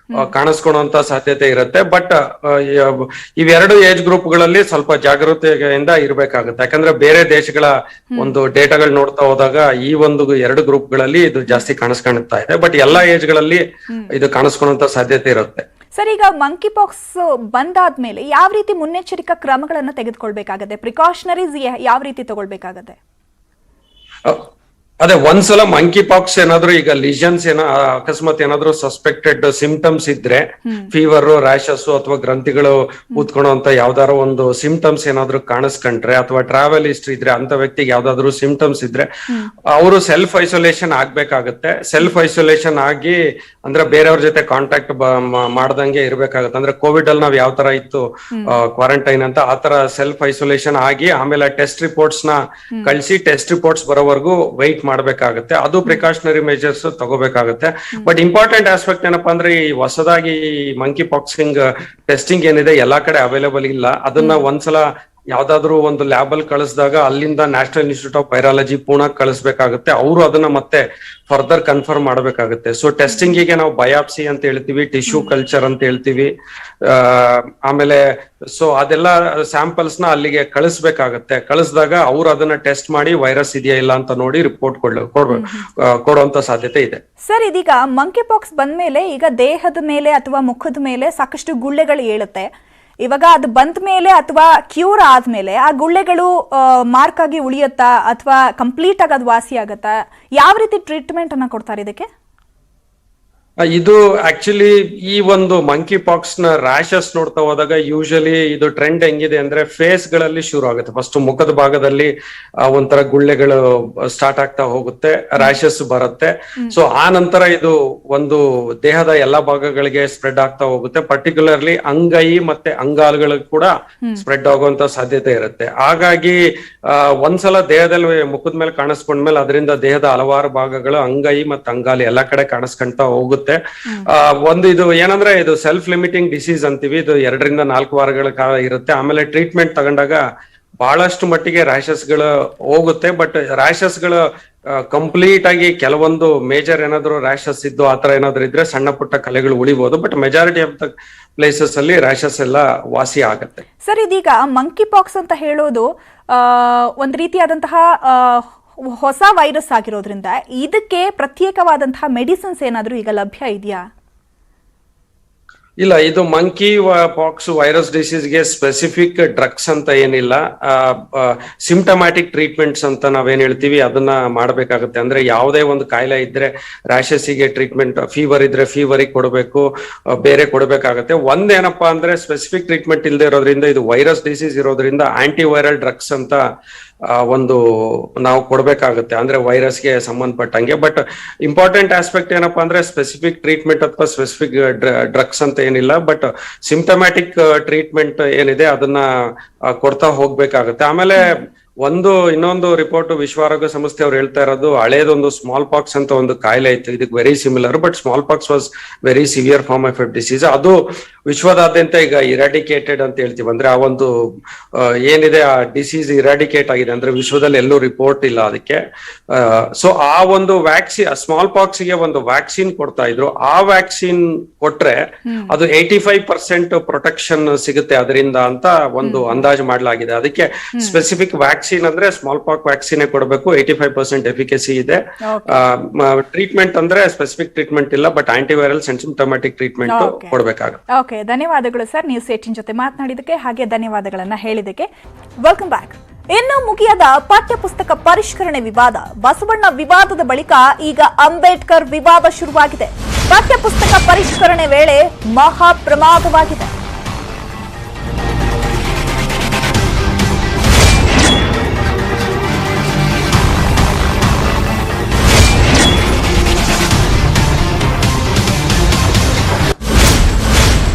ಕಾಣಿಸ್ಕೊಳ್ಳುವಂತ ಸಾಧ್ಯತೆ ಇರುತ್ತೆ. ಬಟ್ ಇವೆರಡು ಏಜ್ ಗ್ರೂಪ್ ಗಳಲ್ಲಿ ಸ್ವಲ್ಪ ಜಾಗರೂಕತೆಯಿಂದ ಇರಬೇಕಾಗುತ್ತೆ. ಯಾಕಂದ್ರೆ ಬೇರೆ ದೇಶಗಳ ಒಂದು ಡೇಟಾಗಳು ನೋಡ್ತಾ ಹೋದಾಗ ಈ ಒಂದು 2 ಗ್ರೂಪ್ ಗಳಲ್ಲಿ ಇದು ಜಾಸ್ತಿ ಕಾಣಿಸ್ಕೊಳ್ತಾ ಇದೆ. ಬಟ್ ಎಲ್ಲಾ ಏಜ್ ಗಳಲ್ಲಿ ಇದು ಕಾಣಿಸ್ಕೊಳ್ಳುವಂತ ಸಾಧ್ಯತೆ ಇರುತ್ತೆ. ಸರ್, ಈಗ ಮಂಕಿ ಪಾಕ್ಸ್ ಬಂದಾದ್ಮೇಲೆ ಯಾವ ರೀತಿ ಮುನ್ನೆಚ್ಚರಿಕಾ ಕ್ರಮಗಳನ್ನ ತೆಗೆದುಕೊಳ್ಬೇಕಾಗತ್ತೆ? ಪ್ರಿಕಾಷನರೀಸ್ ಯಾವ ರೀತಿ ತಗೊಳ್ಬೇಕಾಗತ್ತೆ? ಅದೇ ಒಂದ್ಸಲ ಮಂಕಿ ಪಾಕ್ಸ್ ಏನಾದ್ರು ಈಗ ಲಿಷನ್ಸ್ ಅಕಸ್ಮಾತ್ ಏನಾದ್ರು ಸಸ್ಪೆಕ್ಟೆಡ್ ಸಿಂಪ್ಟಮ್ಸ್ ಇದ್ರೆ, ಫೀವರ್, ರ್ಯಾಷಸ್ ಅಥವಾ ಗ್ರಂಥಿಗಳು ಊದ್ಕೊಳ್ಳುವಂತ ಯಾವ್ದಾರ ಒಂದು ಸಿಂಪ್ಟಮ್ಸ್ ಏನಾದ್ರು ಕಾಣಿಸ್ಕೊಂಡ್ರೆ, ಅಥವಾ ಟ್ರಾವೆಲ್ ಹಿಸ್ಟ್ರಿ ಇದ್ರೆ, ಅಂತ ವ್ಯಕ್ತಿಗೆ ಯಾವ್ದಾದ್ರು ಸಿಂಪ್ಟಮ್ಸ್ ಇದ್ರೆ ಅವರು ಸೆಲ್ಫ್ ಐಸೋಲೇಷನ್ ಆಗ್ಬೇಕಾಗತ್ತೆ. ಸೆಲ್ಫ್ ಐಸೋಲೇಷನ್ ಆಗಿ ಅಂದ್ರೆ ಬೇರೆಯವ್ರ ಜೊತೆ ಕಾಂಟ್ಯಾಕ್ಟ್ ಮಾಡ್ದಂಗೆ ಇರ್ಬೇಕಾಗತ್ತೆ. ಅಂದ್ರೆ ಕೋವಿಡ್ ಅಲ್ಲಿ ನಾವ್ ಯಾವ ತರ ಇತ್ತು ಕ್ವಾರಂಟೈನ್ ಅಂತ, ಆತರ ಸೆಲ್ಫ್ ಐಸೋಲೇಷನ್ ಆಗಿ ಆಮೇಲೆ ಟೆಸ್ಟ್ ರಿಪೋರ್ಟ್ಸ್ ನ ಕಳಿಸಿ ಟೆಸ್ಟ್ ರಿಪೋರ್ಟ್ಸ್ ಬರೋವರೆಗೂ ವೈಟ್ ಮಾಡ್ಬೇಕಾಗುತ್ತೆ. ಅದು ಪ್ರಿಕಾಷನರಿ ಮೆಜರ್ಸ್ ತಗೋಬೇಕಾಗುತ್ತೆ. ಬಟ್ ಇಂಪಾರ್ಟೆಂಟ್ ಆಸ್ಪೆಕ್ಟ್ ಏನಪ್ಪಾ ಅಂದ್ರೆ ಈ ಹೊಸದಾಗಿ ಮಂಕಿ ಪಾಕ್ಸಿಂಗ್ ಟೆಸ್ಟಿಂಗ್ ಏನಿದೆ ಎಲ್ಲಾ ಕಡೆ ಅವೈಲೇಬಲ್ ಇಲ್ಲ. ಅದನ್ನ ಒಂದ್ಸಲ ಯಾವ್ದಾದ್ರು ಒಂದು ಲ್ಯಾಬ್ ಅಲ್ಲಿ ಕಳಿಸಿದಾಗ ಅಲ್ಲಿಂದ ನ್ಯಾಷನಲ್ ಇನ್ಸ್ಟಿಟ್ಯೂಟ್ ಆಫ್ ವೈರಾಲಜಿ ಪೂಣಾ ಕಳಿಸ್ಬೇಕಾಗುತ್ತೆ. ಅವರು ಅದನ್ನ ಮತ್ತೆ ಫರ್ದರ್ ಕನ್ಫರ್ಮ್ ಮಾಡ್ಬೇಕಾಗುತ್ತೆ. ಸೊ ಟೆಸ್ಟಿಂಗ್ ಗೆ ನಾವು ಬಯಾಪ್ಸಿ ಅಂತ ಹೇಳ್ತೀವಿ, ಟಿಶ್ಯೂ ಕಲ್ಚರ್ ಅಂತ ಹೇಳ್ತೀವಿ. ಆಮೇಲೆ ಸೊ ಅದೆಲ್ಲ ಸ್ಯಾಂಪಲ್ಸ್ ನ ಅಲ್ಲಿಗೆ ಕಳಿಸ್ಬೇಕಾಗತ್ತೆ. ಕಳಿಸಿದಾಗ ಅವ್ರು ಅದನ್ನ ಟೆಸ್ಟ್ ಮಾಡಿ ವೈರಸ್ ಇದೆಯಾ ಇಲ್ಲ ಅಂತ ನೋಡಿ ರಿಪೋರ್ಟ್ ಕೊಡುವಂತ ಸಾಧ್ಯತೆ ಇದೆ. ಸರ್, ಇದೀಗ ಮಂಕಿ ಪಾಕ್ಸ್ ಬಂದ್ಮೇಲೆ ಈಗ ದೇಹದ ಮೇಲೆ ಅಥವಾ ಮುಖದ ಮೇಲೆ ಸಾಕಷ್ಟು ಗುಳ್ಳೆಗಳು ಏಳುತ್ತೆ. ಇವಾಗ ಅದು ಬಂದ ಮೇಲೆ ಅಥವಾ ಕ್ಯೂರ್ ಆದ್ಮೇಲೆ ಆ ಗುಳ್ಳೆಗಳು ಮಾರ್ಕ್ ಆಗಿ ಉಳಿಯುತ್ತಾ ಅಥವಾ ಕಂಪ್ಲೀಟ್ ಆಗಿ ಅದು ವಾಸಿ ಆಗತ್ತಾ? ಯಾವ ರೀತಿ ಟ್ರೀಟ್ಮೆಂಟ್ ಅನ್ನ ಕೊಡ್ತಾರೆ ಇದಕ್ಕೆ? ಇದು ಆಕ್ಚುಲಿ ಈ ಒಂದು ಮಂಕಿ ಪಾಕ್ಸ್ ನ ರ್ಯಾಶಸ್ ನೋಡ್ತಾ ಹೋದಾಗ ಯೂಶಲಿ ಇದು ಟ್ರೆಂಡ್ ಹೆಂಗಿದೆ ಅಂದ್ರೆ ಫೇಸ್ ಗಳಲ್ಲಿ ಶುರು ಆಗುತ್ತೆ. ಫಸ್ಟ್ ಮುಖದ ಭಾಗದಲ್ಲಿ ಒಂಥರ ಗುಳ್ಳೆಗಳು ಸ್ಟಾರ್ಟ್ ಆಗ್ತಾ ಹೋಗುತ್ತೆ, ರ್ಯಾಶಸ್ ಬರುತ್ತೆ. ಸೊ ಆ ನಂತರ ಇದು ಒಂದು ದೇಹದ ಎಲ್ಲಾ ಭಾಗಗಳಿಗೆ ಸ್ಪ್ರೆಡ್ ಆಗ್ತಾ ಹೋಗುತ್ತೆ. ಪರ್ಟಿಕ್ಯುಲರ್ಲಿ ಅಂಗೈ ಮತ್ತೆ ಅಂಗಾಲುಗಳಿಗೆ ಕೂಡ ಸ್ಪ್ರೆಡ್ ಆಗುವಂತ ಸಾಧ್ಯತೆ ಇರುತ್ತೆ. ಹಾಗಾಗಿ ಒಂದ್ಸಲ ದೇಹದಲ್ಲಿ ಮುಖದ ಮೇಲೆ ಕಾಣಿಸ್ಕೊಂಡ್ಮೇಲೆ ಅದರಿಂದ ದೇಹದ ಹಲವಾರು ಭಾಗಗಳು ಅಂಗೈ ಮತ್ತೆ ಅಂಗಾಲಿ ಎಲ್ಲಾ ಕಡೆ ಕಾಣಿಸ್ಕೊಂತಾ ಹೋಗುತ್ತೆ. ಒಂದು ಇದು ಏನಂದ್ರೆ ಇದು ಸೆಲ್ಫ್ ಲಿಮಿಟಿಂಗ್ ಡಿಸೀಸ್ ಅಂತೀವಿ. ಇದು 2 ರಿಂದ 4 ವಾರಗಳ ಕಾಲ ಇರುತ್ತೆ. ಆಮೇಲೆ ಟ್ರೀಟ್ಮೆಂಟ್ ತಗೊಂಡಾಗ ಬಹಳಷ್ಟು ಮಟ್ಟಿಗೆ ರ್ಯಾಶಸ್ ಗಳು ಹೋಗುತ್ತೆ. ಬಟ್ ರ್ಯಾಶಸ್ ಗಳು ಕಂಪ್ಲೀಟ್ ಆಗಿ ಕೆಲವೊಂದು ಮೇಜರ್ ಏನಾದ್ರು ರ್ಯಾಶಸ್ ಇದ್ದು ಆತರ ಏನಾದ್ರು ಇದ್ರೆ ಸಣ್ಣ ಪುಟ್ಟ ಕಲೆಗಳು ಉಳಿಬಹುದು. But majority of the places ಅಲ್ಲಿ ರ್ಯಾಶಸ್ ಎಲ್ಲ ವಾಸಿ ಆಗುತ್ತೆ. ಸರ್, ಇದೀಗ ಮಂಕಿ ಪಾಕ್ಸ್ ಅಂತ ಹೇಳೋದು ಒಂದ್ ರೀತಿಯಾದಂತಹ ಹೊಸ ವೈರಸ್ ಆಗಿರೋದ್ರಿಂದ ಇದಕ್ಕೆ ಪ್ರತ್ಯೇಕವಾದಂತಹ ಮೆಡಿಸಿನ್ಸ್ ಏನಾದ್ರೂ ಈಗ ಲಭ್ಯ ಇದೆಯಾ? ಇಲ್ಲ, ಇದು ಮಂಕಿ ಪಾಕ್ಸ್ ವೈರಸ್ ಡಿಸೀಸ್ಗೆ ಸ್ಪೆಸಿಫಿಕ್ ಡ್ರಗ್ಸ್ ಅಂತ ಏನಿಲ್ಲ. ಸಿಂಪ್ಟಮ್ಯಾಟಿಕ್ ಟ್ರೀಟ್ಮೆಂಟ್ಸ್ ಅಂತ ನಾವೇನ್ ಹೇಳ್ತೀವಿ ಅದನ್ನ ಮಾಡಬೇಕಾಗುತ್ತೆ. ಅಂದ್ರೆ ಯಾವುದೇ ಒಂದು ಕಾಯಿಲೆ ಇದ್ರೆ ರ್ಯಾಶಸ್ಗೆ ಟ್ರೀಟ್ಮೆಂಟ್, ಫೀವರ್ ಇದ್ರೆ ಫೀವರಿಗೆ ಕೊಡಬೇಕು, ಬೇರೆ ಕೊಡಬೇಕಾಗತ್ತೆ. ಒಂದೇನಪ್ಪಾ ಅಂದ್ರೆ ಸ್ಪೆಸಿಫಿಕ್ ಟ್ರೀಟ್ಮೆಂಟ್ ಇಲ್ಲದೆ ಇರೋದ್ರಿಂದ, ಇದು ವೈರಸ್ ಡಿಸೀಸ್ ಇರೋದ್ರಿಂದ ಆಂಟಿವೈರಲ್ ಡ್ರಗ್ಸ್ ಅಂತ ಒಂದು ನಾವು ಕೊಡ್ಬೇಕಾಗುತ್ತೆ, ಅಂದ್ರೆ ವೈರಸ್ಗೆ ಸಂಬಂಧಪಟ್ಟಂಗೆ. ಬಟ್ ಇಂಪಾರ್ಟೆಂಟ್ ಆಸ್ಪೆಕ್ಟ್ ಏನಪ್ಪಾ ಅಂದ್ರೆ ಸ್ಪೆಸಿಫಿಕ್ ಟ್ರೀಟ್ಮೆಂಟ್ ಅಥವಾ ಸ್ಪೆಸಿಫಿಕ್ ಡ್ರಗ್ಸ್ ಅಂತ ಏನಿಲ್ಲ. ಬಟ್ ಸಿಂಪ್ಟಮ್ಯಾಟಿಕ್ ಟ್ರೀಟ್ಮೆಂಟ್ ಏನಿದೆ ಅದನ್ನ ಕೊಡ್ತಾ ಹೋಗ್ಬೇಕಾಗುತ್ತೆ. ಆಮೇಲೆ ಇನ್ನೊಂದು ರಿಪೋರ್ಟ್ ವಿಶ್ವ ಆರೋಗ್ಯ ಸಂಸ್ಥೆ ಅವ್ರು ಹೇಳ್ತಾ ಇರೋದು, ಹಳೇದೊಂದು ಸ್ಮಾಲ್ ಪಾಕ್ಸ್ ಅಂತ ಒಂದು ಕಾಯಿಲೆ ಇತ್ತು, ಇದಕ್ಕೆ very similar. But smallpox was very severe form of disease. ಅದು ವಿಶ್ವದಾದ್ಯಂತ ಈಗ ಇರಾಡಿಕೇಟೆಡ್ ಅಂತ ಹೇಳ್ತೀವಿ. ಅಂದ್ರೆ ಆ ಒಂದು ಏನಿದೆ ಆ ಡಿಸೀಸ್ ಇರಾಡಿಕೇಟ್ ಆಗಿದೆ, ಅಂದ್ರೆ ವಿಶ್ವದಲ್ಲಿ ಎಲ್ಲೂ ರಿಪೋರ್ಟ್ ಇಲ್ಲ ಅದಕ್ಕೆ. ಸೊ ಆ ಒಂದು ವ್ಯಾಕ್ಸಿನ್, ಸ್ಮಾಲ್ ಪಾಕ್ಸ್ ಗೆ ಒಂದು ವ್ಯಾಕ್ಸಿನ್ ಕೊಡ್ತಾ ಇದ್ರು. ಆ ವ್ಯಾಕ್ಸಿನ್ ಕೊಟ್ರೆ ಅದು 85% ಪ್ರೊಟೆಕ್ಷನ್ ಸಿಗುತ್ತೆ ಅದರಿಂದ ಅಂತ ಒಂದು ಅಂದಾಜು ಮಾಡಲಾಗಿದೆ. ಅದಕ್ಕೆ ಸ್ಪೆಸಿಫಿಕ್ ವ್ಯಾಕ್ಸಿನ್ ಅಂದ್ರೆ ಸ್ಮಾಲ್ ಪಾಕ್ ವ್ಯಾಕ್ಸಿನ್ ಕೊಡಬೇಕು. 85% ಎಫಿಕಸಿ ಇದೆ. ಟ್ರೀಟ್ಮೆಂಟ್ ಅಂದ್ರೆ ಸ್ಪೆಸಿಫಿಕ್ ಟ್ರೀಟ್ಮೆಂಟ್ ಇಲ್ಲ, ಬಟ್ ಆಂಟಿವೈರಲ್ ಸಿಂಪ್ಟಮ್ಯಾಟಿಕ್ ಟ್ರೀಟ್ಮೆಂಟ್ ಕೊಡಬೇಕಾಗುತ್ತೆ. ಓಕೆ, ಧನ್ಯವಾದಗಳು ಸರ್, ನ್ಯೂಸ್ 18 ಜೊತೆ ಮಾತನಾಡಿದಕ್ಕೆ, ಹಾಗೆ ಧನ್ಯವಾದಗಳನ್ನ ಹೇಳಿದಕ್ಕೆ. Welcome back. ಇನ್ನು ಮುಗಿಯದ ಪಾಠ್ಯ ಪುಸ್ತಕ ಪರಿಷ್ಕರಣೆ ವಿವಾದ. ಬಸವಣ್ಣ ವಿವಾದದ ಬಳಿಕ ಈಗ ಅಂಬೇಡ್ಕರ್ ವಿವಾದ ಶುರುವಾಗಿದೆ. ಪಾಠ್ಯ ಪುಸ್ತಕ ಪರಿಷ್ಕರಣೆ ವೇಳೆ ಮಹಾ ಪ್ರಮಾದವಾಗಿದೆ.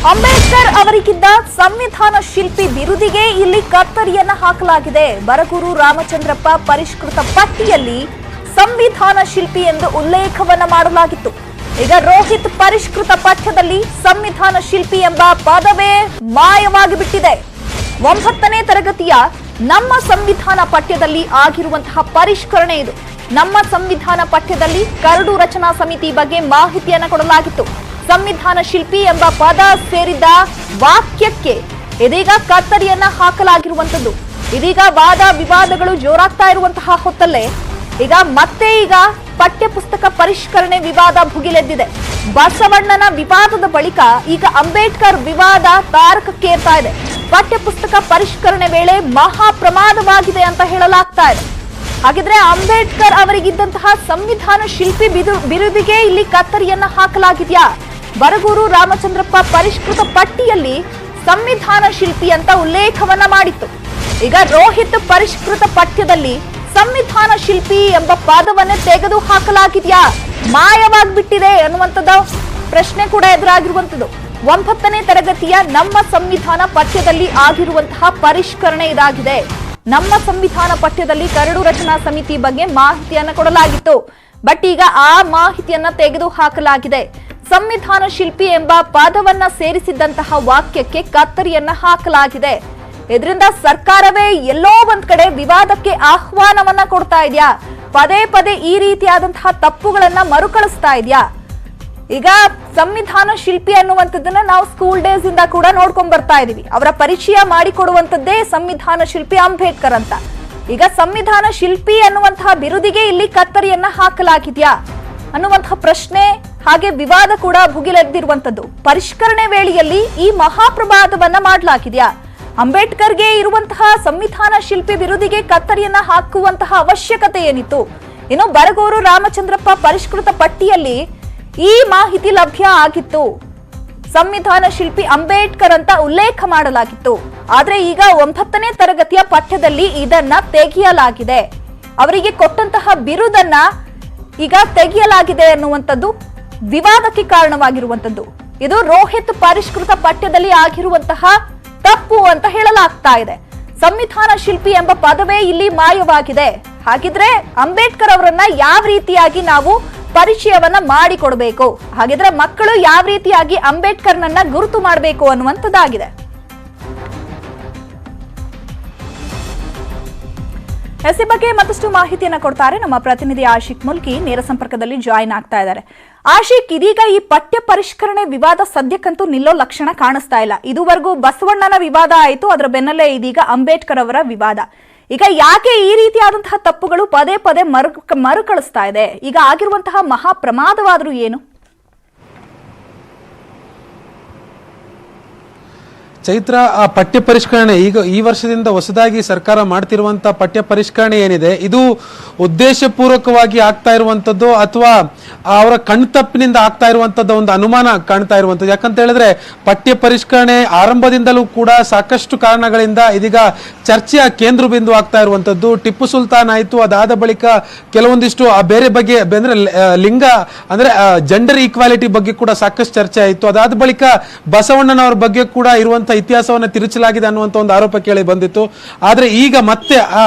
ಅಂಬೇಡ್ಕರ್ ಅವರಿಗಿದ್ದ ಸಂವಿಧಾನ ಶಿಲ್ಪಿ ಬಿರುದಿಗೆ ಇಲ್ಲಿ ಕತ್ತರಿಯನ್ನ ಹಾಕಲಾಗಿದೆ. ಬರಗೂರು ರಾಮಚಂದ್ರಪ್ಪ ಪರಿಷ್ಕೃತ ಪಟ್ಟಿಯಲ್ಲಿ ಸಂವಿಧಾನ ಶಿಲ್ಪಿ ಎಂದು ಉಲ್ಲೇಖವನ್ನ ಮಾಡಲಾಗಿತ್ತು. ಈಗ ರೋಹಿತ್ ಪರಿಷ್ಕೃತ ಪಠ್ಯದಲ್ಲಿ ಸಂವಿಧಾನ ಶಿಲ್ಪಿ ಎಂಬ ಪದವೇ ಮಾಯವಾಗಿ ಬಿಟ್ಟಿದೆ. 9ನೇ ತರಗತಿಯ ನಮ್ಮ ಸಂವಿಧಾನ ಪಠ್ಯದಲ್ಲಿ ಆಗಿರುವಂತಹ ಪರಿಷ್ಕರಣೆ ಇದು. ನಮ್ಮ ಸಂವಿಧಾನ ಪಠ್ಯದಲ್ಲಿ ಕರಡು ರಚನಾ ಸಮಿತಿ ಬಗ್ಗೆ ಮಾಹಿತಿಯನ್ನ ಕೊಡಲಾಗಿತ್ತು. ಸಂವಿಧಾನ ಶಿಲ್ಪಿ ಎಂಬ ಪದ ಸೇರಿದ್ದ ವಾಕ್ಯಕ್ಕೆ ಇದೀಗ ಕತ್ತರಿಯನ್ನ ಹಾಕಲಾಗಿರುವಂತದ್ದು. ಇದೀಗ ವಾದ ವಿವಾದಗಳು ಜೋರಾಗ್ತಾ ಇರುವಂತಹ ಹೊತ್ತಲ್ಲೇ ಈಗ ಪಠ್ಯ ಪುಸ್ತಕ ಪರಿಷ್ಕರಣೆ ವಿವಾದ ಭುಗಿಲೆದ್ದಿದೆ. ಬಸವಣ್ಣನ ವಿವಾದದ ಬಳಿಕ ಈಗ ಅಂಬೇಡ್ಕರ್ ವಿವಾದ ತಾರಕಕ್ಕೇರ್ತಾ ಇದೆ. ಪಠ್ಯ ಪುಸ್ತಕ ಪರಿಷ್ಕರಣೆ ವೇಳೆ ಮಹಾ ಪ್ರಮಾದವಾಗಿದೆ ಅಂತ ಹೇಳಲಾಗ್ತಾ ಇದೆ. ಹಾಗಿದ್ರೆ ಅಂಬೇಡ್ಕರ್ ಅವರಿಗಿದ್ದಂತಹ ಸಂವಿಧಾನ ಶಿಲ್ಪಿ ಬಿರುದಿಗೆ ಇಲ್ಲಿ ಕತ್ತರಿಯನ್ನ ಹಾಕಲಾಗಿದ್ಯಾ? ಬರಗೂರು ರಾಮಚಂದ್ರಪ್ಪ ಪರಿಷ್ಕೃತ ಪಟ್ಟಿಯಲ್ಲಿ ಸಂವಿಧಾನ ಶಿಲ್ಪಿ ಅಂತ ಉಲ್ಲೇಖವನ್ನ ಮಾಡಿತ್ತು. ಈಗ ರೋಹಿತ್ ಪರಿಷ್ಕೃತ ಪಠ್ಯದಲ್ಲಿ ಸಂವಿಧಾನ ಶಿಲ್ಪಿ ಎಂಬ ಪದವನ್ನೇ ತೆಗೆದು ಹಾಕಲಾಗಿದ್ಯಾ, ಮಾಯವಾಗ್ಬಿಟ್ಟಿದೆ ಅನ್ನುವಂಥದ್ದು ಪ್ರಶ್ನೆ ಕೂಡ ಎದುರಾಗಿರುವಂಥದ್ದು. 9ನೇ ತರಗತಿಯ ನಮ್ಮ ಸಂವಿಧಾನ ಪಠ್ಯದಲ್ಲಿ ಆಗಿರುವಂತಹ ಪರಿಷ್ಕರಣೆ ಇದಾಗಿದೆ. ನಮ್ಮ ಸಂವಿಧಾನ ಪಠ್ಯದಲ್ಲಿ ಕರಡು ರಚನಾ ಸಮಿತಿ ಬಗ್ಗೆ ಮಾಹಿತಿಯನ್ನ ಕೊಡಲಾಗಿತ್ತು. ಬಟ್ ಈಗ ಆ ಮಾಹಿತಿಯನ್ನ ತೆಗೆದು ಹಾಕಲಾಗಿದೆ. ಸಂವಿಧಾನ ಶಿಲ್ಪಿ ಎಂಬ ಪದವನ್ನ ಸೇರಿಸಿದ್ದಂತಹ ವಾಕ್ಯಕ್ಕೆ ಕತ್ತರಿಯನ್ನ ಹಾಕಲಾಗಿದೆ. ಇದರಿಂದ ಸರ್ಕಾರವೇ ಎಲ್ಲೋ ಒಂದ್ ಕಡೆ ವಿವಾದಕ್ಕೆ ಆಹ್ವಾನವನ್ನ ಕೊಡ್ತಾ ಇದೆಯಾ? ಪದೇ ಪದೇ ಈ ರೀತಿಯಾದಂತಹ ತಪ್ಪುಗಳನ್ನ ಮರುಕಳಿಸ್ತಾ ಇದೆಯಾ? ಈಗ ಸಂವಿಧಾನ ಶಿಲ್ಪಿ ಅನ್ನುವಂಥದ್ದನ್ನ ನಾವು ಸ್ಕೂಲ್ ಡೇಸ್ ಇಂದ ಕೂಡ ನೋಡ್ಕೊಂಡ್ ಬರ್ತಾ ಇದೀವಿ. ಅವರ ಪರಿಚಯ ಮಾಡಿಕೊಡುವಂತದ್ದೇ ಸಂವಿಧಾನ ಶಿಲ್ಪಿ ಅಂಬೇಡ್ಕರ್ ಅಂತ. ಈಗ ಸಂವಿಧಾನ ಶಿಲ್ಪಿ ಅನ್ನುವಂತಹ ಬಿರುದಿಗೆ ಇಲ್ಲಿ ಕತ್ತರಿಯನ್ನ ಹಾಕಲಾಗಿದ್ಯಾ ಅನ್ನುವಂತಹ ಪ್ರಶ್ನೆ ಹಾಗೆ ವಿವಾದ ಕೂಡ ಭುಗಿಲೆದ್ದಿರುವಂತದ್ದು. ಪರಿಷ್ಕರಣೆ ವೇಳೆಯಲ್ಲಿ ಈ ಮಹಾಪ್ರಭಾತವನ್ನ ಮಾಡಲಾಗಿದೆಯಾ? ಅಂಬೇಡ್ಕರ್ಗೆ ಇರುವಂತಹ ಸಂವಿಧಾನ ಶಿಲ್ಪಿ ವಿರುದ್ಧಿಗೆ ಕತ್ತರಿಯನ್ನ ಹಾಕುವಂತಹ ಅವಶ್ಯಕತೆ ಏನಿತ್ತು? ಇನ್ನು ಬರಗೂರು ರಾಮಚಂದ್ರಪ್ಪ ಪರಿಷ್ಕೃತ ಪಟ್ಟಿಯಲ್ಲಿ ಈ ಮಾಹಿತಿ ಲಭ್ಯ ಆಗಿತ್ತು. ಸಂವಿಧಾನ ಶಿಲ್ಪಿ ಅಂಬೇಡ್ಕರ್ ಅಂತ ಉಲ್ಲೇಖ ಮಾಡಲಾಗಿತ್ತು. ಆದ್ರೆ ಈಗ 9ನೇ ತರಗತಿಯ ಪಠ್ಯದಲ್ಲಿ ಇದನ್ನ ತೆಗೆಯಲಾಗಿದೆ. ಅವರಿಗೆ ಕೊಟ್ಟಂತಹ ಬಿರುದನ್ನ ಈಗ ತೆಗೆಯಲಾಗಿದೆ ಅನ್ನುವಂಥದ್ದು ವಿವಾದಕ್ಕೆ ಕಾರಣವಾಗಿರುವಂತದ್ದು. ಇದು ರೋಹಿತ್ ಪರಿಷ್ಕೃತ ಪಠ್ಯದಲ್ಲಿ ಆಗಿರುವಂತಹ ತಪ್ಪು ಅಂತ ಹೇಳಲಾಗ್ತಾ ಇದೆ. ಸಂವಿಧಾನ ಶಿಲ್ಪಿ ಎಂಬ ಪದವೇ ಇಲ್ಲಿ ಮಾಯವಾಗಿದೆ. ಹಾಗಿದ್ರೆ ಅಂಬೇಡ್ಕರ್ ಅವರನ್ನ ಯಾವ ರೀತಿಯಾಗಿ ನಾವು ಪರಿಚಯವನ್ನ ಮಾಡಿಕೊಡ್ಬೇಕು? ಹಾಗಿದ್ರೆ ಮಕ್ಕಳು ಯಾವ ರೀತಿಯಾಗಿ ಅಂಬೇಡ್ಕರ್ನನ್ನ ಗುರುತು ಮಾಡಬೇಕು ಅನ್ನುವಂಥದ್ದಾಗಿದೆ. ಈ ಬಗ್ಗೆ ಮತ್ತಷ್ಟು ಮಾಹಿತಿಯನ್ನ ಕೊಡ್ತಾರೆ ನಮ್ಮ ಪ್ರತಿನಿಧಿ ಆಶಿಕ್ ಮುಲ್ಕಿ. ನೇರ ಸಂಪರ್ಕದಲ್ಲಿ ಜಾಯಿನ್ ಆಗ್ತಾ ಇದ್ದಾರೆ. ಆಶಿಕ್, ಇದೀಗ ಈ ಪಠ್ಯ ಪರಿಷ್ಕರಣೆ ವಿವಾದ ಸದ್ಯಕ್ಕಂತೂ ನಿಲ್ಲೋ ಲಕ್ಷಣ ಕಾಣಿಸ್ತಾ ಇಲ್ಲ. ಇದುವರೆಗೂ ಬಸವಣ್ಣನ ವಿವಾದ ಆಯಿತು, ಅದರ ಬೆನ್ನಲ್ಲೇ ಇದೀಗ ಅಂಬೇಡ್ಕರ್ ಅವರ ವಿವಾದ. ಈಗ ಯಾಕೆ ಈ ರೀತಿಯಾದಂತಹ ತಪ್ಪುಗಳು ಪದೇ ಪದೇ ಮರುಕಳಿಸ್ತಾ ಇದೆ? ಈಗ ಆಗಿರುವಂತಹ ಮಹಾ ಪ್ರಮಾದವಾದ್ರೂ ಏನು? ಚೈತ್ರ, ಆ ಪಠ್ಯ ಪರಿಷ್ಕರಣೆ ಈಗ ಈ ವರ್ಷದಿಂದ ಹೊಸದಾಗಿ ಸರ್ಕಾರ ಮಾಡ್ತಿರುವಂತಹ ಪಠ್ಯ ಪರಿಷ್ಕರಣೆ ಏನಿದೆ, ಇದು ಉದ್ದೇಶಪೂರ್ವಕವಾಗಿ ಆಗ್ತಾ ಇರುವಂತದ್ದು ಅಥವಾ ಅವರ ಕಣ್ತಪ್ಪಿನಿಂದ ಆಗ್ತಾ ಇರುವಂತದ್ದು ಒಂದು ಅನುಮಾನ ಕಾಣ್ತಾ ಇರುವಂತದ್ದು. ಯಾಕಂತ ಹೇಳಿದ್ರೆ ಪಠ್ಯ ಪರಿಷ್ಕರಣೆ ಆರಂಭದಿಂದಲೂ ಕೂಡ ಸಾಕಷ್ಟು ಕಾರಣಗಳಿಂದ ಇದೀಗ ಚರ್ಚೆಯ ಕೇಂದ್ರ ಬಿಂದು ಆಗ್ತಾ ಇರುವಂತದ್ದು. ಟಿಪ್ಪು ಸುಲ್ತಾನ್ ಆಯ್ತು, ಅದಾದ ಬಳಿಕ ಕೆಲವೊಂದಿಷ್ಟು ಬೇರೆ ಬಗ್ಗೆ ಅಂದ್ರೆ ಲಿಂಗ ಅಂದ್ರೆ ಜೆಂಡರ್ ಈಕ್ವಾಲಿಟಿ ಬಗ್ಗೆ ಕೂಡ ಸಾಕಷ್ಟು ಚರ್ಚೆ ಆಯಿತು. ಅದಾದ ಬಳಿಕ ಬಸವಣ್ಣನವರ ಬಗ್ಗೆ ಕೂಡ ಇರುವಂತಹ ಇತಿಹಾಸವನ್ನು ತಿರುಚಲಾಗಿದೆ ಅನ್ನುವಂತ ಒಂದು ಆರೋಪ ಕೇಳಿ ಬಂದಿತ್ತು. ಆದ್ರೆ ಈಗ ಮತ್ತೆ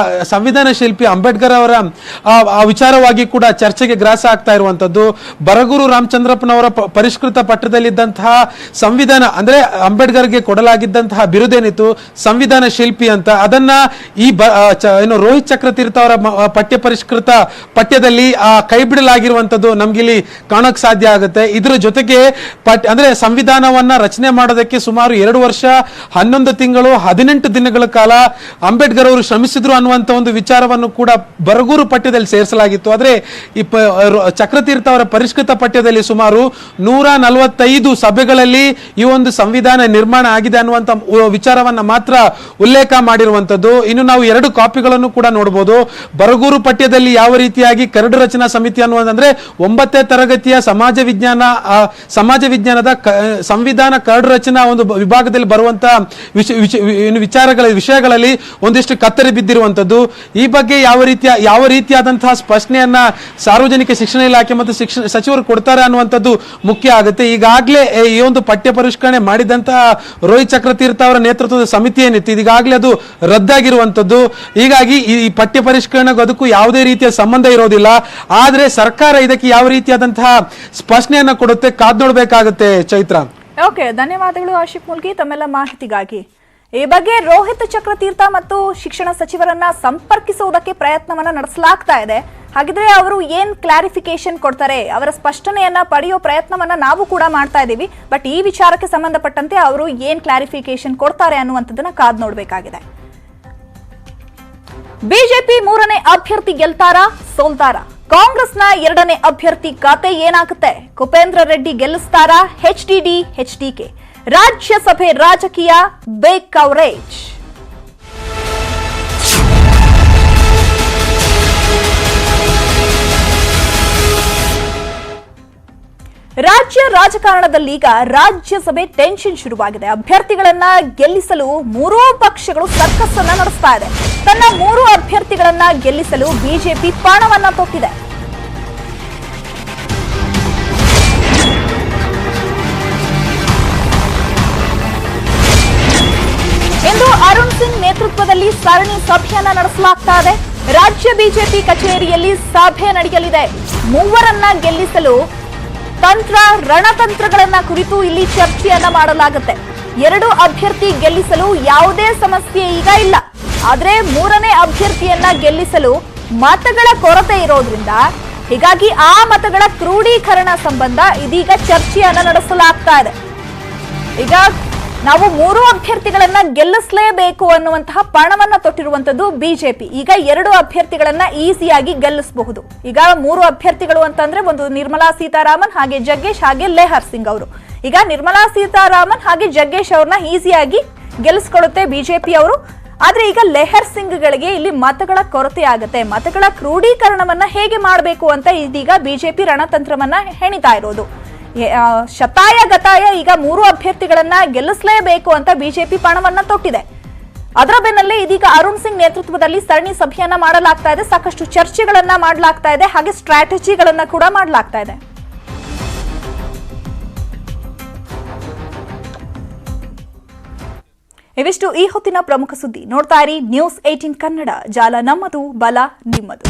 ಸಂವಿಧಾನ ಶಿಲ್ಪಿ ಅಂಬೇಡ್ಕರ್ ಅವರ ವಿಚಾರವಾಗಿ ಕೂಡ ಚರ್ಚೆಗೆ ಗ್ರಾಸ ಆಗ್ತಾ ಇರುವಂತದ್ದು. ಬರಗೂರು ರಾಮಚಂದ್ರಪ್ಪನವರ ಪರಿಷ್ಕೃತ ಪಠ್ಯದಲ್ಲಿದ್ದಂತಹ ಸಂವಿಧಾನ ಅಂದ್ರೆ ಅಂಬೇಡ್ಕರ್ಗೆ ಕೊಡಲಾಗಿದ್ದಂತಹ ಬಿರುದೇನಿತ್ತು ಸಂವಿಧಾನ ಶಿಲ್ಪಿ ಅಂತ, ಅದನ್ನ ಈ ರೋಹಿತ್ ಚಕ್ರತೀರ್ಥ ಅವರ ಪಠ್ಯ ಪರಿಷ್ಕೃತ ಪಠ್ಯದಲ್ಲಿ ಕೈ ಬಿಡಲಾಗಿರುವಂತದ್ದು ನಮ್ಗಿಲ್ಲಿ ಕಾಣಕ್ ಸಾಧ್ಯ ಆಗುತ್ತೆ. ಇದ್ರ ಜೊತೆಗೆ ಅಂದ್ರೆ ಸಂವಿಧಾನವನ್ನ ರಚನೆ ಮಾಡೋದಕ್ಕೆ ಸುಮಾರು 2 ವರ್ಷ 11 ತಿಂಗಳು 18 ದಿನಗಳ ಕಾಲ ಅಂಬೇಡ್ಕರ್ ಅವರು ಶ್ರಮಿಸಿದ್ರು ಅನ್ನುವಂತ ಒಂದು ವಿಚಾರವನ್ನು ಕೂಡ ಬರಗೂರು ಪಠ್ಯದಲ್ಲಿ ಸೇರಿಸಲಾಗಿತ್ತು. ಆದ್ರೆ ಈ ಚಕ್ರತೀರ್ಥ ಅವರ ಪರಿಷ್ಕೃತ ಪಠ್ಯದಲ್ಲಿ ಸುಮಾರು 145 ಸಭೆಗಳಲ್ಲಿ ಈ ಒಂದು ಸಂವಿಧಾನ ನಿರ್ಮಾಣ ಆಗಿದೆ ಅನ್ನುವಂತ ವಿಚಾರವನ್ನ ಮಾತ್ರ ಉಲ್ಲೇಖ ಮಾಡಿರುವಂತದ್ದು. ಇನ್ನು ನಾವು 2 ಕಾಪಿಗಳನ್ನು ಕೂಡ ನೋಡಬಹುದು. ಬರಗೂರು ಪಠ್ಯದಲ್ಲಿ ಯಾವ ರೀತಿಯಾಗಿ ಕರಡು ರಚನಾ ಸಮಿತಿ ಅನ್ನುವಂದ್ರೆ 9ನೇ ತರಗತಿಯ ಸಮಾಜ ವಿಜ್ಞಾನದ ಸಂವಿಧಾನ ಕರಡು ರಚನಾ ಒಂದು ವಿಭಾಗದಲ್ಲಿ ಬರುವಂತಹ ವಿಷಯಗಳಲ್ಲಿ ಒಂದಿಷ್ಟು ಕತ್ತರಿ ಬಿದ್ದಿರುವಂತದ್ದು. ಈ ಬಗ್ಗೆ ಯಾವ ರೀತಿಯಾದಂತಹ ಸ್ಪಷ್ಟನೆಯನ್ನ ಸಾರ್ವಜನಿಕ ಶಿಕ್ಷಣ ಇಲಾಖೆ ಮತ್ತು ಶಿಕ್ಷಣ ಸಚಿವರು ಕೊಡ್ತಾರೆ ಅನ್ನುವಂಥದ್ದು ಮುಖ್ಯ ಆಗುತ್ತೆ. ಈಗಾಗಲೇ ಈ ಒಂದು ಪಠ್ಯ ಪರಿಷ್ಕರಣೆ ಮಾಡಿದಂತಹ ರೋಹಿತ್ ಚಕ್ರತೀರ್ಥ ಅವರ ನೇತೃತ್ವದ ಸಮಿತಿ ಏನಿತ್ತು, ಈಗಾಗಲೇ ಅದು ರದ್ದಾಗಿರುವಂತದ್ದು. ಹೀಗಾಗಿ ಈ ಪಠ್ಯ ಪರಿಷ್ಕರಣೆಗೂ ಅದಕ್ಕೂ ಯಾವುದೇ ರೀತಿಯ ಸಂಬಂಧ ಇರೋದಿಲ್ಲ. ಆದ್ರೆ ಸರ್ಕಾರ ಇದಕ್ಕೆ ಯಾವ ರೀತಿಯಾದಂತಹ ಸ್ಪಷ್ಟನೆಯನ್ನ ಕೊಡುತ್ತೆ, ಕಾದ್ ನೋಡ್ಬೇಕಾಗುತ್ತೆ. ಚೈತ್ರ, ಓಕೆ, ಧನ್ಯವಾದಗಳು ಆಶಿಕ್ ಮುಲ್ಕಿ ತಮ್ಮೆಲ್ಲ ಮಾಹಿತಿಗಾಗಿ. ಈ ಬಗ್ಗೆ ರೋಹಿತ್ ಚಕ್ರತೀರ್ಥ ಮತ್ತು ಶಿಕ್ಷಣ ಸಚಿವರನ್ನ ಸಂಪರ್ಕಿಸುವುದಕ್ಕೆ ಪ್ರಯತ್ನವನ್ನ ನಡೆಸಲಾಗ್ತಾ ಇದೆ. ಹಾಗಿದ್ರೆ ಅವರು ಏನ್ ಕ್ಲಾರಿಫಿಕೇಶನ್ ಕೊಡ್ತಾರೆ, ಅವರ ಸ್ಪಷ್ಟನೆಯನ್ನ ಪಡೆಯೋ ಪ್ರಯತ್ನವನ್ನ ನಾವು ಕೂಡ ಮಾಡ್ತಾ ಇದ್ದೀವಿ. ಬಟ್ ಈ ವಿಚಾರಕ್ಕೆ ಸಂಬಂಧಪಟ್ಟಂತೆ ಅವರು ಏನ್ ಕ್ಲಾರಿಫಿಕೇಶನ್ ಕೊಡ್ತಾರೆ ಅನ್ನುವಂಥದ್ದನ್ನ ಕಾದ್ ನೋಡ್ಬೇಕಾಗಿದೆ. ಬಿಜೆಪಿ 3ನೇ ಅಭ್ಯರ್ಥಿ ಗೆಲ್ತಾರಾ ಸೋಲ್ತಾರಾ? ಕಾಂಗ್ರೆಸ್ನ 2ನೇ ಅಭ್ಯರ್ಥಿ ಖಾತೆ ಏನಾಗುತ್ತೆ? ಕುಪೇಂದ್ರ ರೆಡ್ಡಿ ಗೆಲ್ಲಿಸ್ತಾರಾ? HDD HDK? ರಾಜ್ಯಸಭೆ ರಾಜಕೀಯ ಬೇಕ್ ಕವರೇಜ್. ರಾಜ್ಯ ರಾಜಕಾರಣದಲ್ಲೀಗ ರಾಜ್ಯಸಭೆ ಟೆನ್ಷನ್ ಶುರುವಾಗಿದೆ. ಅಭ್ಯರ್ಥಿಗಳನ್ನ ಗೆಲ್ಲಿಸಲು 3 ಪಕ್ಷಗಳು ಸರ್ಕಸ್ ಅನ್ನ ನಡೆಸ್ತಾ ಇದೆ. ತನ್ನ 3 ಅಭ್ಯರ್ಥಿಗಳನ್ನ ಗೆಲ್ಲಿಸಲು ಬಿಜೆಪಿ ಪಣವನ್ನ ತೊಟ್ಟಿದೆ. ಇಂದು ಅರುಣ್ ಸಿಂಗ್ ನೇತೃತ್ವದಲ್ಲಿ ಸರಣಿ ಸಭೆಯನ್ನ ನಡೆಸಲಾಗ್ತಾ ಇದೆ. ರಾಜ್ಯ ಬಿಜೆಪಿ ಕಚೇರಿಯಲ್ಲಿ ಸಭೆ ನಡೆಯಲಿದೆ. 3ರನ್ನ ಗೆಲ್ಲಿಸಲು ರಣತಂತ್ರಗಳನ್ನ ಕುರಿತು ಇಲ್ಲಿ ಚರ್ಚೆಯನ್ನ ಮಾಡಲಾಗುತ್ತೆ. 2 ಅಭ್ಯರ್ಥಿ ಗೆಲ್ಲಿಸಲು ಯಾವುದೇ ಸಮಸ್ಯೆ ಈಗ ಇಲ್ಲ. ಆದ್ರೆ 3ನೇ ಅಭ್ಯರ್ಥಿಯನ್ನ ಗೆಲ್ಲಿಸಲು ಮತಗಳ ಕೊರತೆ ಇರೋದ್ರಿಂದ ಹೀಗಾಗಿ ಆ ಮತಗಳ ಕ್ರೋಢೀಕರಣ ಸಂಬಂಧ ಇದೀಗ ಚರ್ಚೆಯನ್ನ ನಡೆಸಲಾಗ್ತಾ ಇದೆ. ಈಗ ನಾವು 3 ಅಭ್ಯರ್ಥಿಗಳನ್ನ ಗೆಲ್ಲಿಸಲೇಬೇಕು ಅನ್ನುವಂತಹ ಪಣವನ್ನ ತೊಟ್ಟಿರುವಂತದ್ದು ಬಿಜೆಪಿ. ಈಗ 2 ಅಭ್ಯರ್ಥಿಗಳನ್ನ ಈಸಿಯಾಗಿ ಗೆಲ್ಲಿಸಬಹುದು. ಈಗ 3 ಅಭ್ಯರ್ಥಿಗಳು ಅಂತಂದ್ರೆ ಒಂದು ನಿರ್ಮಲಾ ಸೀತಾರಾಮನ್, ಹಾಗೆ ಜಗ್ಗೇಶ್, ಹಾಗೆ ಲೆಹರ್ ಸಿಂಗ್ ಅವರು. ಈಗ ನಿರ್ಮಲಾ ಸೀತಾರಾಮನ್ ಹಾಗೆ ಜಗ್ಗೇಶ್ ಅವ್ರನ್ನ ಈಸಿಯಾಗಿ ಗೆಲ್ಲಿಸ್ಕೊಳ್ಳುತ್ತೆ ಬಿಜೆಪಿ ಅವರು. ಆದ್ರೆ ಈಗ ಲೆಹರ್ ಸಿಂಗ್ ಗಳಿಗೆ ಇಲ್ಲಿ ಮತಗಳ ಕೊರತೆ ಆಗುತ್ತೆ. ಮತಗಳ ಕ್ರೋಢೀಕರಣವನ್ನ ಹೇಗೆ ಮಾಡಬೇಕು ಅಂತ ಇದೀಗ ಬಿಜೆಪಿ ರಣತಂತ್ರವನ್ನ ಹೆಣಿತಾ ಇರೋದು. ಶತಾಯ ಗತಾಯ ಈಗ 3 ಅಭ್ಯರ್ಥಿಗಳನ್ನ ಗೆಲ್ಲಿಸಲೇಬೇಕು ಅಂತ ಬಿಜೆಪಿ ಪಣವನ್ನ ತೊಟ್ಟಿದೆ. ಅದರ ಬೆನ್ನಲ್ಲೇ ಇದೀಗ ಅರುಣ್ ಸಿಂಗ್ ನೇತೃತ್ವದಲ್ಲಿ ಸರಣಿ ಸಭೆಯನ್ನ ಮಾಡಲಾಗ್ತಾ ಇದೆ. ಸಾಕಷ್ಟು ಚರ್ಚೆಗಳನ್ನ ಮಾಡಲಾಗ್ತಾ ಇದೆ, ಹಾಗೆ ಸ್ಟ್ರಾಟಜಿಗಳನ್ನ ಕೂಡ ಮಾಡಲಾಗ್ತಾ ಇದೆ. ಇವಿಷ್ಟು ಈ ಹೊತ್ತಿನ ಪ್ರಮುಖ ಸುದ್ದಿ. ನೋಡ್ತಾ ಇರಿ News 18 ಕನ್ನಡ. ಜಾಲ ನಮ್ಮದು, ಬಲ ನಿಮ್ಮದು.